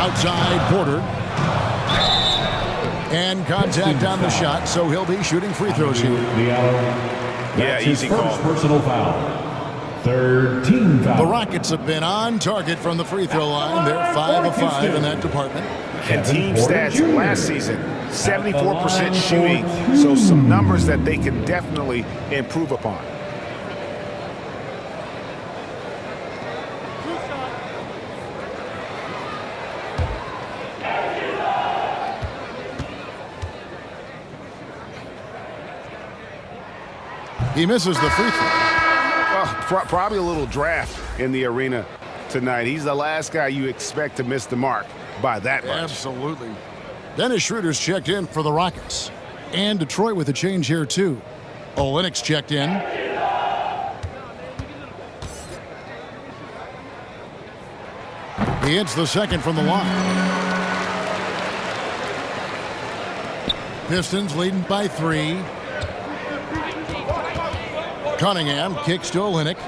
Outside Porter. And contact on the shot, so he'll be shooting free throws here. Yeah, easy call. Personal foul. Third team foul. The Rockets have been on target from the free throw line. They're 5 of 5 in that department. And team stats last season, 74% shooting. So some numbers that they can definitely improve upon. He misses the free throw. Well, probably a little draft in the arena tonight. He's the last guy you expect to miss the mark by that much. Absolutely. Dennis Schroeder's checked in for the Rockets. And Detroit with a change here, too. Olynyk's checked in. He hits the second from the line. Pistons leading by 3. Cunningham kicks to Olynyk.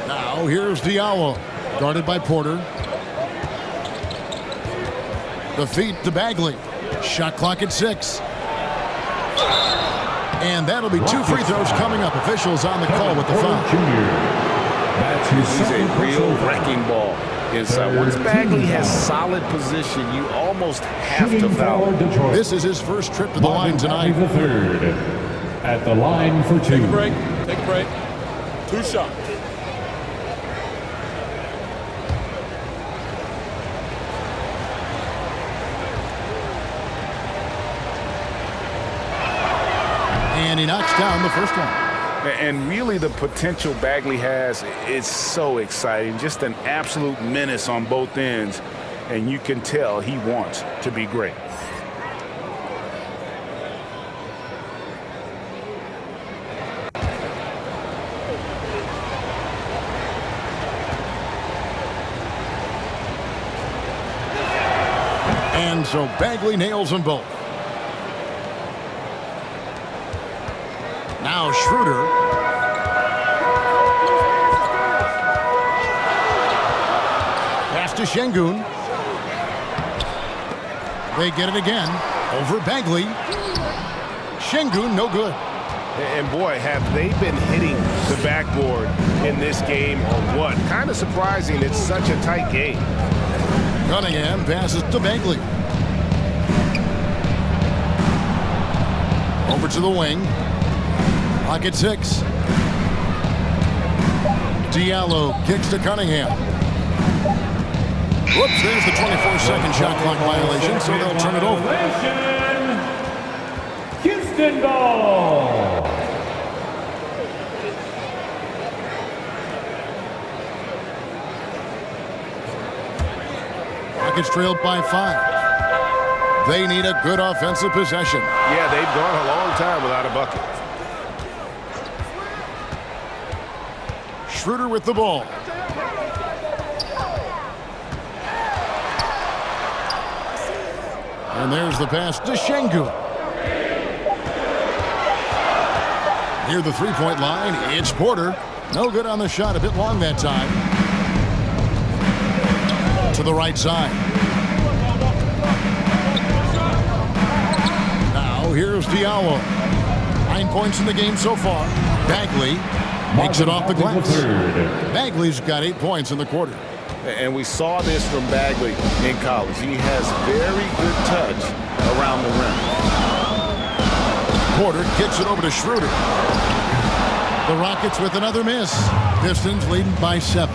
Now here's Diallo, guarded by Porter. The feed to Bagley. Shot clock at 6. And that'll be 2 free throws coming up. Officials on the call with the foul. He's a real wrecking ball inside. Once Bagley has solid position, you almost have to foul him. This is his first trip to the line tonight. The third. At the line for 2. Take a break. Take a break. 2 shots. And he knocks down the first one. And really the potential Bagley has is so exciting. Just an absolute menace on both ends. And you can tell he wants to be great. And so Bagley nails them both. Now Schroeder. Pass to Şengün. They get it again. Over Bagley. Şengün, no good. And boy, have they been hitting the backboard in this game or what? Kind of surprising. It's such a tight game. Cunningham passes to Bagley. Over to the wing. Clock at 6. Diallo kicks to Cunningham. Whoops, there's the 24-second shot clock violation, so they'll turn it over. Houston ball. Rockets trailed by 5. They need a good offensive possession. Yeah, they've gone a long time without a bucket. Schroeder with the ball. And there's the pass to Şengün. Near the three-point line, it's Porter. No good on the shot, a bit long that time. To the right side. So here's Diallo. 9 points in the game so far. Bagley makes it off the glass. Bagley's got 8 points in the quarter. And we saw this from Bagley in college. He has very good touch around the rim. Porter kicks it over to Schroeder. The Rockets with another miss. Pistons leading by 7.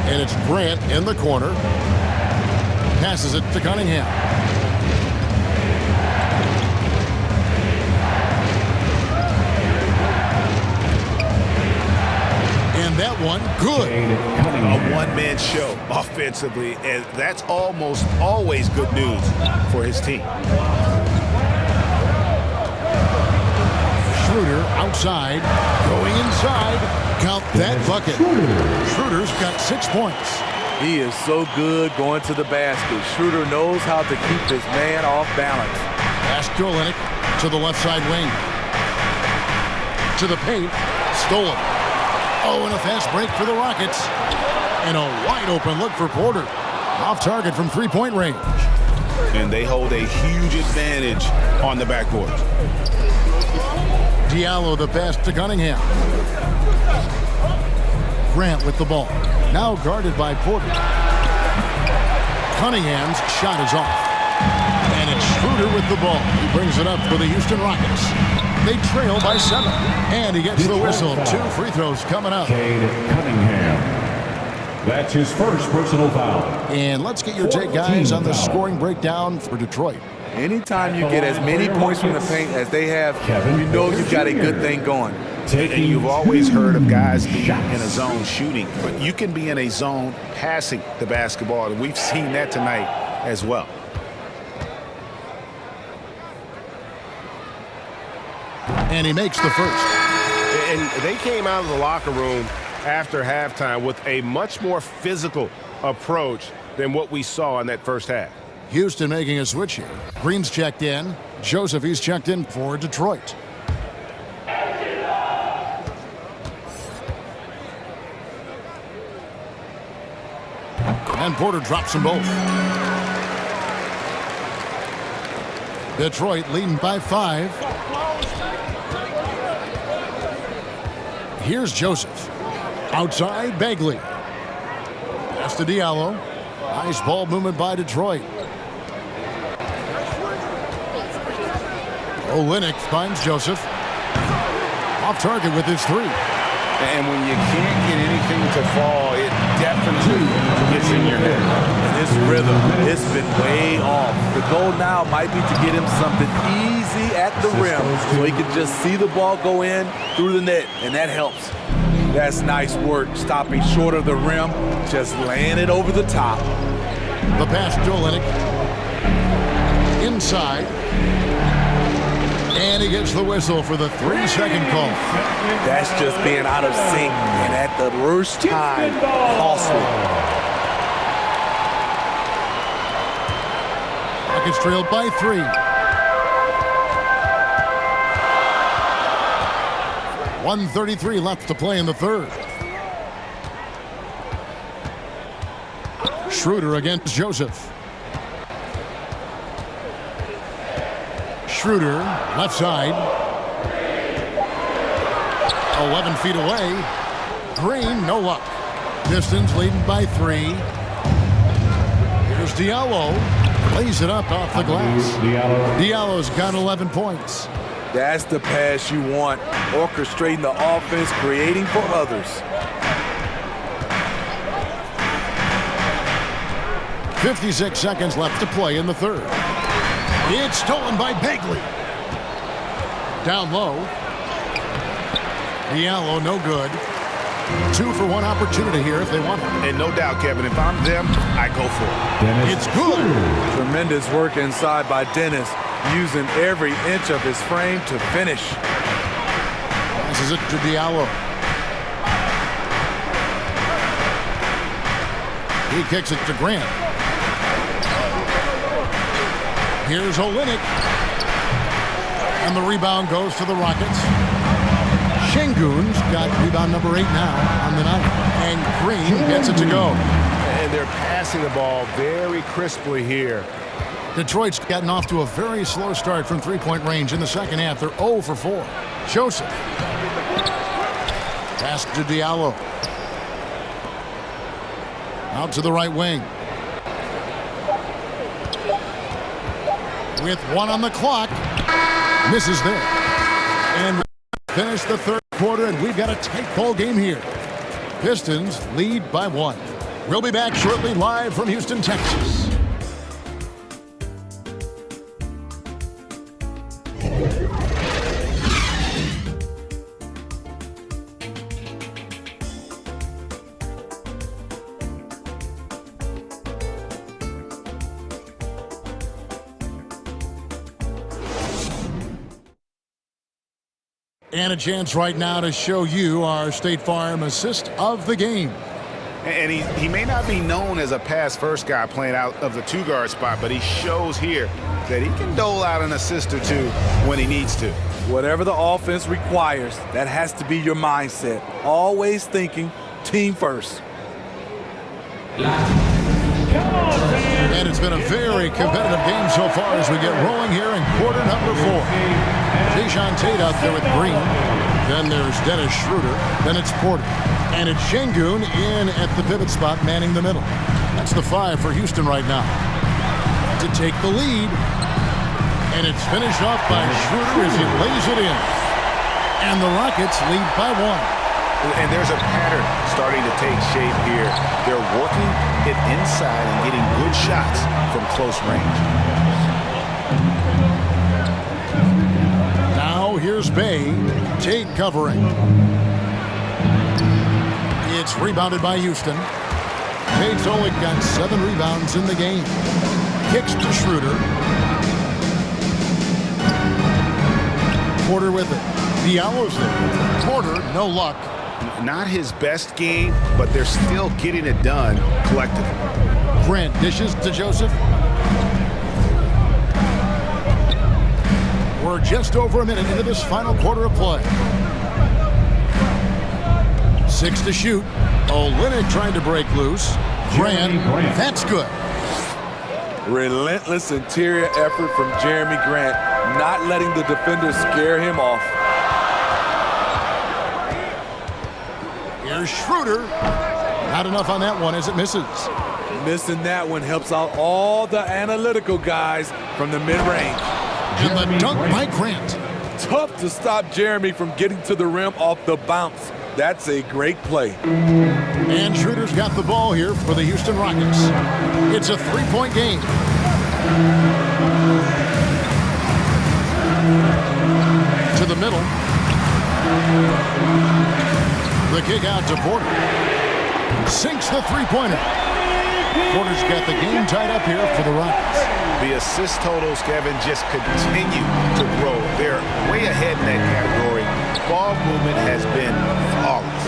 And it's Grant in the corner. Passes it to Cunningham. And that one, good. A one-man show offensively, and that's almost always good news for his team. Schroeder outside, going inside. Count that bucket. Schroeder's got 6 points. He is so good going to the basket. Schroeder knows how to keep his man off balance. Pass Olynyk to the left side wing. To the paint. Stolen. Oh, and a fast break for the Rockets. And a wide open look for Porter. Off target from three-point range. And they hold a huge advantage on the backboard. Diallo the pass to Cunningham. Grant with the ball. Now guarded by Porter. Cunningham's shot is off. And it's Schroeder with the ball. He brings it up for the Houston Rockets. They trail by 7. And he gets the whistle. 2 free throws coming up. Cunningham. That's his first personal foul. And let's get your take, guys, on the scoring breakdown for Detroit. Anytime you get as many points from the paint as they have, you know you've got a good thing going. And you've always heard of guys being in a zone shooting, but you can be in a zone passing the basketball, and we've seen that tonight as well. And he makes the first. And they came out of the locker room after halftime with a much more physical approach than what we saw in that first half. Houston making a switch here. Green's checked in. Joseph, he's checked in for Detroit. And Porter drops them both. Detroit leading by 5. Here's Joseph. Outside, Bagley. Pass to Diallo. Nice ball movement by Detroit. Olynyk finds Joseph. Off target with his 3. And when you can't get anything to fall, it definitely gets in your head. And his rhythm, it's been way off. The goal now might be to get him something easy at the rim so he can just see the ball go in through the net, and that helps. That's nice work, stopping short of the rim, just laying it over the top. The pass to Olynyk. Inside. And he gets the whistle for the 3-second call. That's just being out of sync, and at the worst time, costly. Rockets trailed by 3. 1:33 left to play in the third. Schroeder against Joseph. Schroeder, left side. 11 feet away. Green, no luck. Pistons leading by 3. Here's Diallo. Lays it up off the glass. Diallo's got 11 points. That's the pass you want. Orchestrating the offense, creating for others. 56 seconds left to play in the third. It's stolen by Bagley. Down low. Diallo, no good. 2 for 1 opportunity here if they want it. And no doubt, Kevin, if I'm them, I go for it. It's good. Tremendous work inside by Dennis, using every inch of his frame to finish. Passes it to Diallo. He kicks it to Grant. Here's Olynyk. And the rebound goes to the Rockets. Şengün's got rebound number 8 now on the night. And Green gets it to go. And they're passing the ball very crisply here. Detroit's gotten off to a very slow start from three-point range in the second half. They're 0 for 4. Joseph. Pass to Diallo. Out to the right wing. With 1 on the clock. Misses there. And we finish the third quarter, and we've got a tight ball game here. Pistons lead by 1. We'll be back shortly, live from Houston, Texas. And a chance right now to show you our State Farm assist of the game. And he may not be known as a pass-first guy playing out of the two-guard spot, but he shows here that he can dole out an assist or two when he needs to. Whatever the offense requires, that has to be your mindset. Always thinking team first. And it's been a very competitive game so far as we get rolling here in quarter number 4. Jason Tate out there with Green. Then there's Dennis Schroeder. Then it's Porter. And it's Şengün in at the pivot spot, manning the middle. That's the 5 for Houston right now. To take the lead. And it's finished off by Schroeder as he lays it in. And the Rockets lead by 1. And there's a pattern starting to take shape here. They're working it inside and getting good shots from close range. Now here's Bay. Tate covering. It's rebounded by Houston. Tate's only got 7 rebounds in the game. Kicks to Schroeder. Porter with it. Diallo's there. Porter, no luck. Not his best game, but they're still getting it done collectively. Grant dishes to Joseph. We're just over a minute into this final quarter of play. 6 to shoot. Olynyk trying to break loose. Grant, that's good. Relentless interior effort from Jeremy Grant, not letting the defender scare him off. Here's Schroeder. Not enough on that one as it misses. Missing that one helps out all the analytical guys from the mid-range. And the dunk by Grant. Tough to stop Jeremy from getting to the rim off the bounce. That's a great play. And Schroeder's got the ball here for the Houston Rockets. It's a 3-point game. To the middle. The kick out to Porter. Sinks the three-pointer. Porter's got the game tied up here for the Rockets. The assist totals, Kevin, just continue to grow. They're way ahead in that category. Ball movement has been flawless.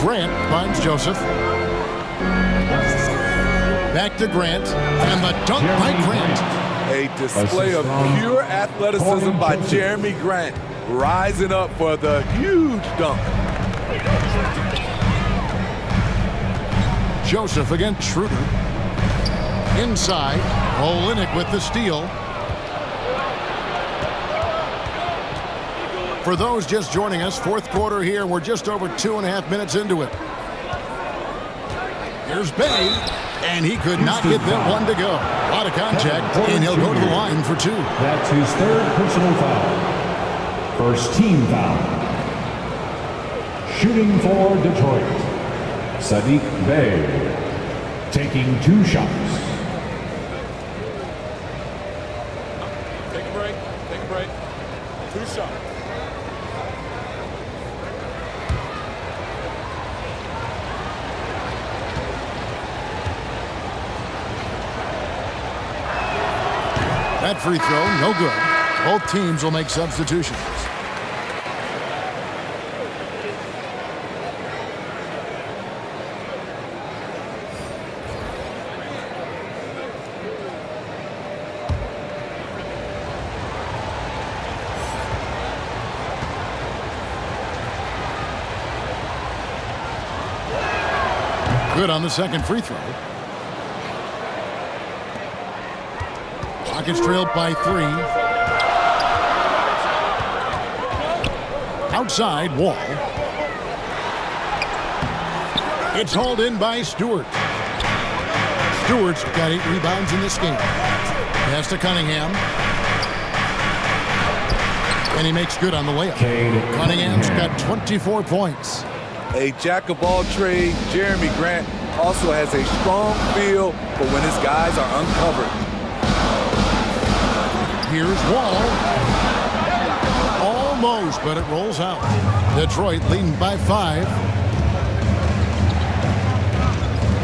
Grant finds Joseph. Back to Grant. And the dunk by Grant. A display of pure athleticism by Jeremy Grant, rising up for the huge dunk. Joseph against Schroeder. Inside, Olynyk with the steal. For those just joining us, fourth quarter here. We're just over 2.5 minutes into it. Here's Bay, and he could not get that one to go. A lot of contact, and he'll go to the line for 2. That's his 3rd personal foul. First team foul. Shooting for Detroit, Saddiq Bey, taking 2 shots. Take a break. 2 shots. That free throw, no good. Both teams will make substitutions. Good on the second free throw. Rockets trailed by 3. Outside, Wall. It's hauled in by Stewart. Stewart's got 8 rebounds in this game. Pass to Cunningham. And he makes good on the layup. Cunningham's got 24 points. A jack of all trades, Jeremy Grant also has a strong feel for when his guys are uncovered. Here's Wall. Almost, but it rolls out. Detroit leading by 5.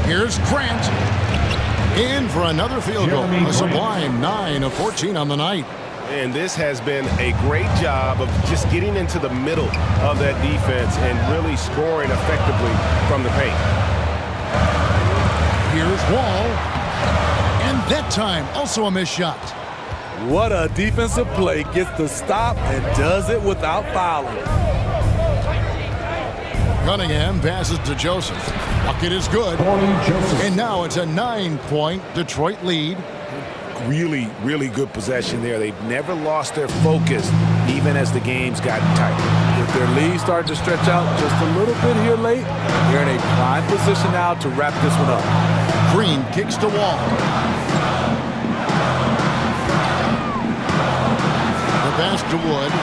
Here's Grant. In for another field goal. A sublime 9 of 14 on the night. And this has been a great job of just getting into the middle of that defense and really scoring effectively from the paint. Here's Wall. And that time, also a missed shot. What a defensive play. Gets the stop and does it without fouling. Cunningham passes to Joseph. Bucket is good. And now it's a 9-point Detroit lead. Really, really good possession there. They've never lost their focus, even as the game's gotten tight. With their lead starting to stretch out just a little bit here late, they're in a prime position now to wrap this one up. Green kicks to Wall. The pass to Wood.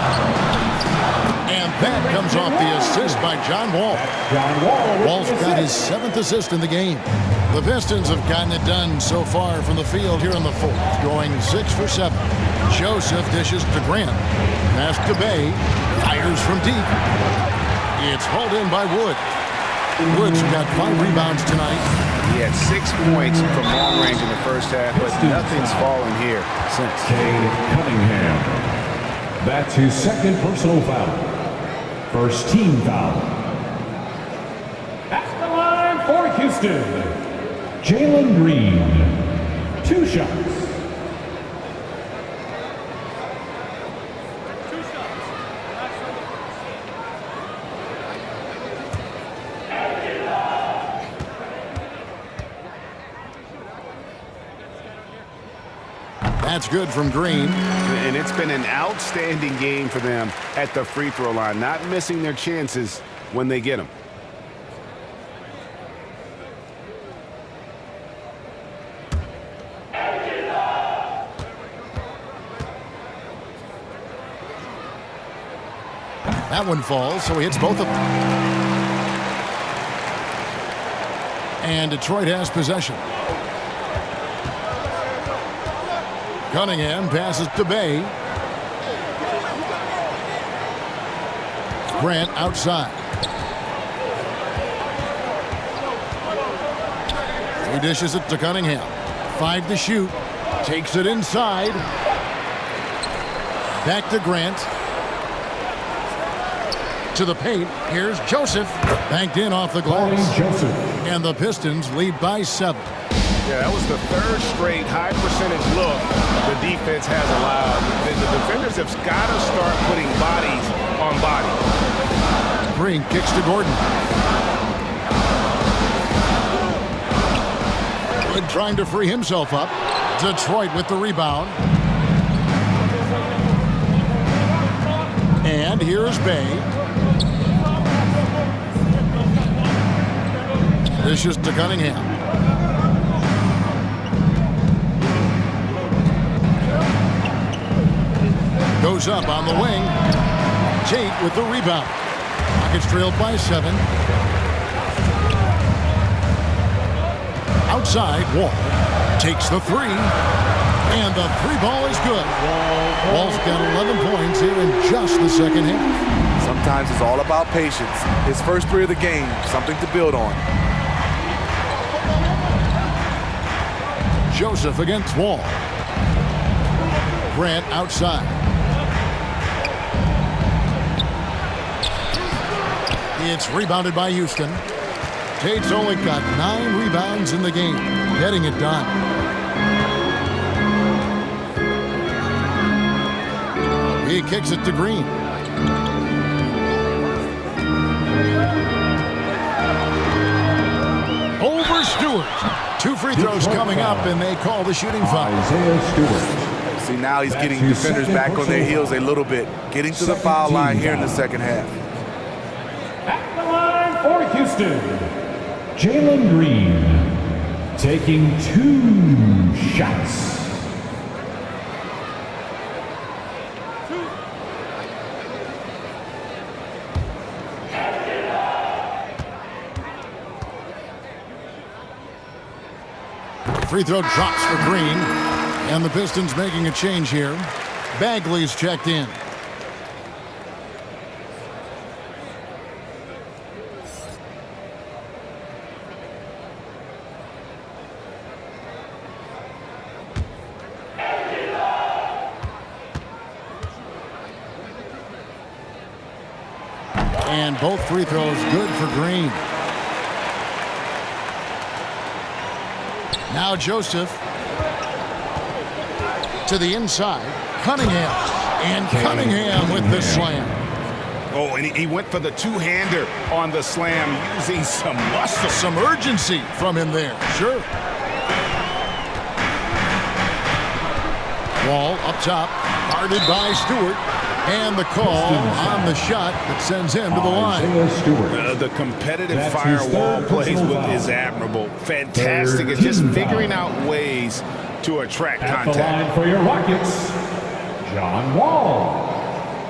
And that comes off the assist by John Wall. Wall's got his 7th assist in the game. The Pistons have gotten it done so far from the field here in the 4th, going 6 for 7. Joseph dishes to Grant. Pass to Bay. Fires from deep. It's hauled in by Wood. Wood's got 5 rebounds tonight. He had 6 points from long range in the first half, but nothing's fallen here since. Cunningham. That's his 2nd personal foul. First team foul. At the line for Houston, Jalen Green. 2 shots. That's good from Green. And it's been an outstanding game for them at the free throw line, not missing their chances when they get them. That one falls, so he hits both of them. And Detroit has possession. Cunningham passes to Bay. Grant outside. He dishes it to Cunningham. 5 to shoot. Takes it inside. Back to Grant. To the paint. Here's Joseph. Banked in off the glass. And the Pistons lead by 7. Yeah, that was the 3rd straight high percentage look the defense has allowed. The defenders have got to start putting bodies on bodies. Green kicks to Gordon. Good trying to free himself up. Detroit with the rebound. And here's Bay. Dishes to Cunningham. Goes up on the wing. Tate with the rebound. Rockets trailed by 7. Outside, Wall takes the 3. And the 3 ball is good. Wall's got 11 points here in just the 2nd half. Sometimes it's all about patience. His first 3 of the game, something to build on. Joseph against Wall. Grant outside. It's rebounded by Houston. Tate's only got 9 rebounds in the game, getting it done. He kicks it to Green. Over Stewart. 2 free throws coming up, and they call the shooting foul. Isaiah Stewart. See, now he's getting defenders back on their heels a little bit, getting to the foul line here in the second half. At the line for Houston, Jalen Green taking 2 shots. Free throw drops for Green, and the Pistons making a change here. Bagley's checked in. And both free throws good for Green. Now Joseph to the inside. Cunningham. And Cunningham with the slam. Oh, and he went for the two-hander on the slam, using some muscle. Some urgency from him there. Sure. Wall up top. Guarded by Stewart. And the call on the shot that sends him to the line. The competitive firewall plays is admirable. Fantastic at just figuring out ways to attract contact. At the line for your Rockets, John Wall.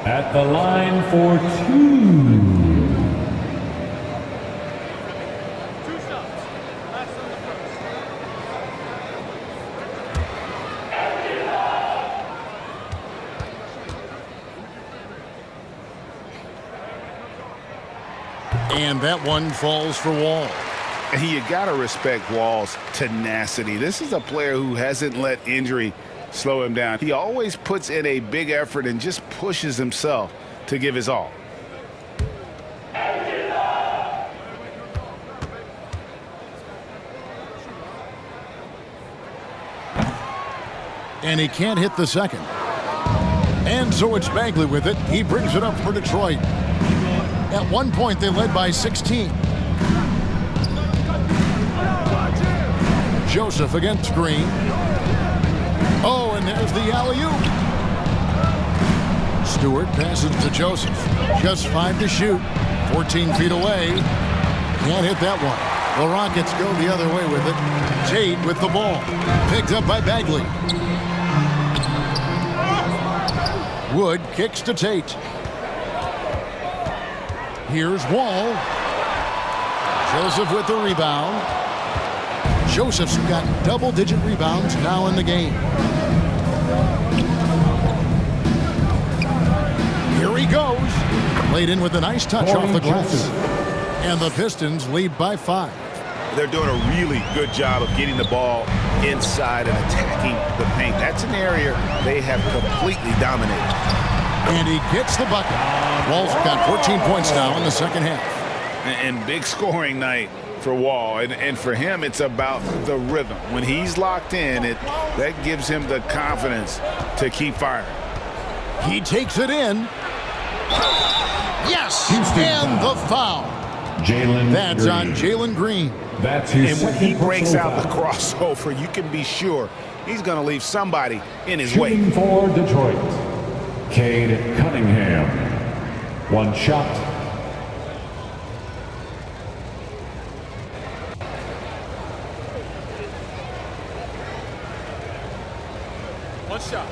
At the line for 2. And that one falls for Wall. And you got to respect Wall's tenacity. This is a player who hasn't let injury slow him down. He always puts in a big effort and just pushes himself to give his all. And he can't hit the second. And so it's Bagley with it. He brings it up for Detroit. At one point, they led by 16. Joseph against Green. Oh, and there's the alley-oop. Stewart passes to Joseph. Just 5 to shoot. 14 feet away. Can't hit that one. The Rockets go the other way with it. Tate with the ball. Picked up by Bagley. Wood kicks to Tate. Here's Wall. Joseph with the rebound. Joseph's got double-digit rebounds now in the game. Here he goes. Laid in with a nice touch off the glass. And the Pistons lead by 5. They're doing a really good job of getting the ball inside and attacking the paint. That's an area they have completely dominated. And he gets the bucket. Wall's got 14 points now in the second half. And big scoring night for Wall. And for him, it's about the rhythm. When he's locked in, that gives him the confidence to keep firing. He takes it in. Yes! Houston and foul. The foul. That's Green. on Jalen Green. That's his and when he breaks personal out the foul. crossover, you can be sure he's going to leave somebody in his Shooting way. for Detroit, Cade Cunningham. One shot. One shot.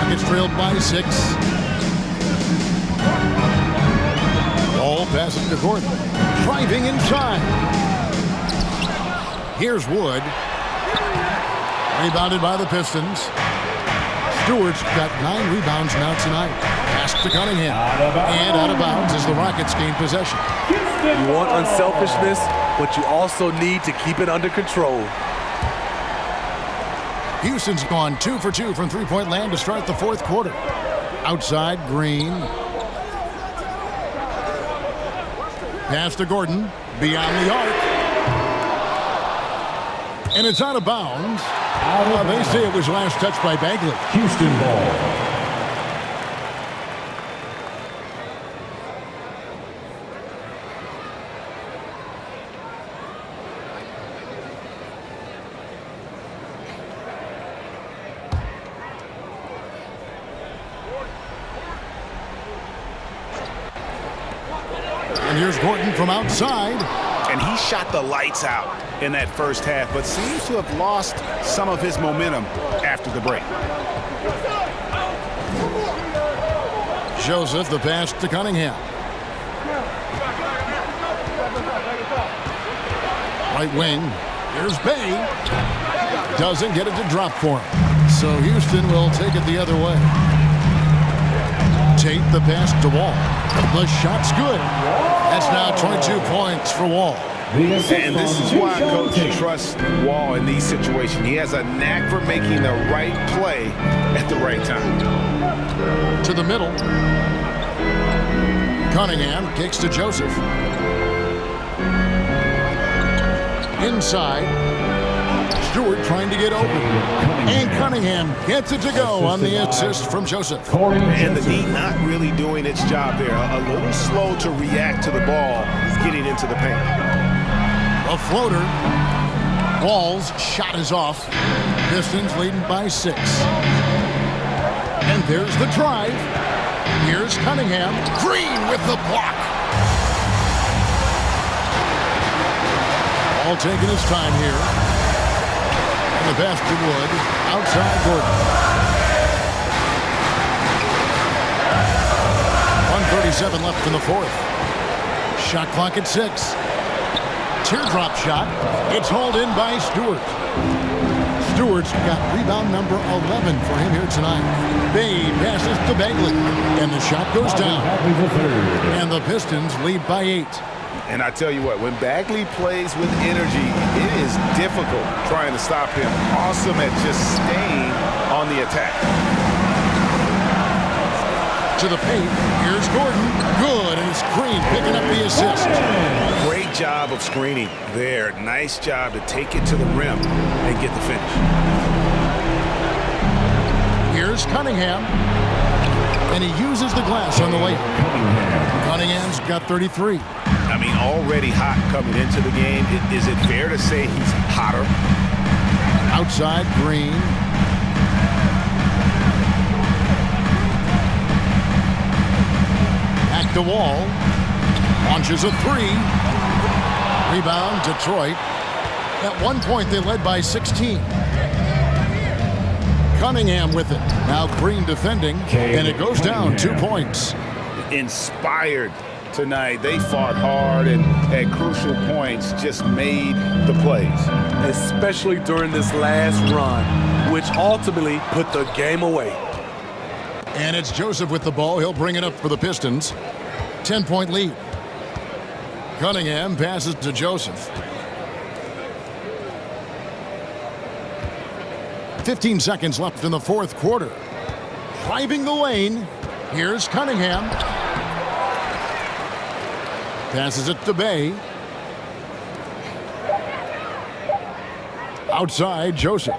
It's trailed by 6. Ball passes to Gordon. Driving inside. Here's Wood. Rebounded by the Pistons. Stewart's got 9 rebounds now tonight. Pass to Cunningham. And out of bounds as the Rockets gain possession. You want unselfishness, but you also need to keep it under control. Houston's gone 2 for 2 from three-point land to start the fourth quarter. Outside, Green. Pass to Gordon. Beyond the arc. And it's out of bounds. They say it was last touched by Bagley. Houston ball. And here's Gordon from outside. And he shot the lights out in that first half, but seems to have lost some of his momentum after the break. Joseph, the pass to Cunningham. Right wing. Here's Bay. Doesn't get it to drop for him. So Houston will take it the other way. Tate, the pass to Wall. The shot's good. That's now 22 points for Wall. And this is why Coach trusts Wall in these situations. He has a knack for making the right play at the right time. To the middle. Cunningham kicks to Joseph. Inside. Stewart trying to get open. And Cunningham gets it to go on the assist from Joseph. And the D not really doing its job there. A little slow to react to the ball getting into the paint. A floater. Wall's shot is off. Pistons leading by 6. And there's the drive. Here's Cunningham. Green with the block. All taking his time here. And the pass to Wood. Outside Gordon. 1:37 left in the fourth. Shot clock at 6. Teardrop shot. It's hauled in by Stewart. Stewart's got rebound number 11 for him here tonight. Bay passes to Bagley. And the shot goes down. And the Pistons lead by 8. And I tell you what, when Bagley plays with energy, it is difficult trying to stop him. Awesome at just staying on the attack. To the paint. Here's Gordon. Good. And it's Green picking up the assist. Great job of screening there. Nice job to take it to the rim and get the finish. Here's Cunningham. And he uses the glass on the layup. Cunningham's got 33. I mean, already hot coming into the game. Is it fair to say he's hotter? Outside, Green. Back to Wall. Launches a 3. Rebound, Detroit. At one point, they led by 16. Cunningham with it. Now Green defending, and it goes down 2 points. Inspired tonight. They fought hard and at crucial points just made the plays. Especially during this last run, which ultimately put the game away. And it's Joseph with the ball. He'll bring it up for the Pistons. 10-point lead. Cunningham passes to Joseph. 15 seconds left in the fourth quarter. Driving the lane. Here's Cunningham. Passes it to Bay. Outside, Joseph.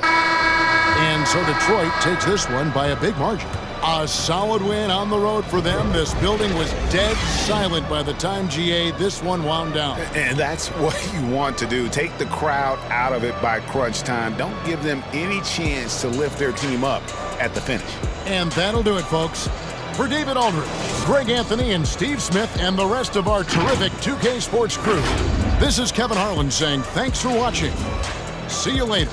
And so Detroit takes this one by a big margin. A solid win on the road for them. This building was dead silent by the time, GA, this one wound down. And that's what you want to do. Take the crowd out of it by crunch time. Don't give them any chance to lift their team up at the finish. And that'll do it, folks. For David Aldridge, Greg Anthony, and Steve Smith, and the rest of our terrific 2K Sports crew, this is Kevin Harlan saying thanks for watching. See you later.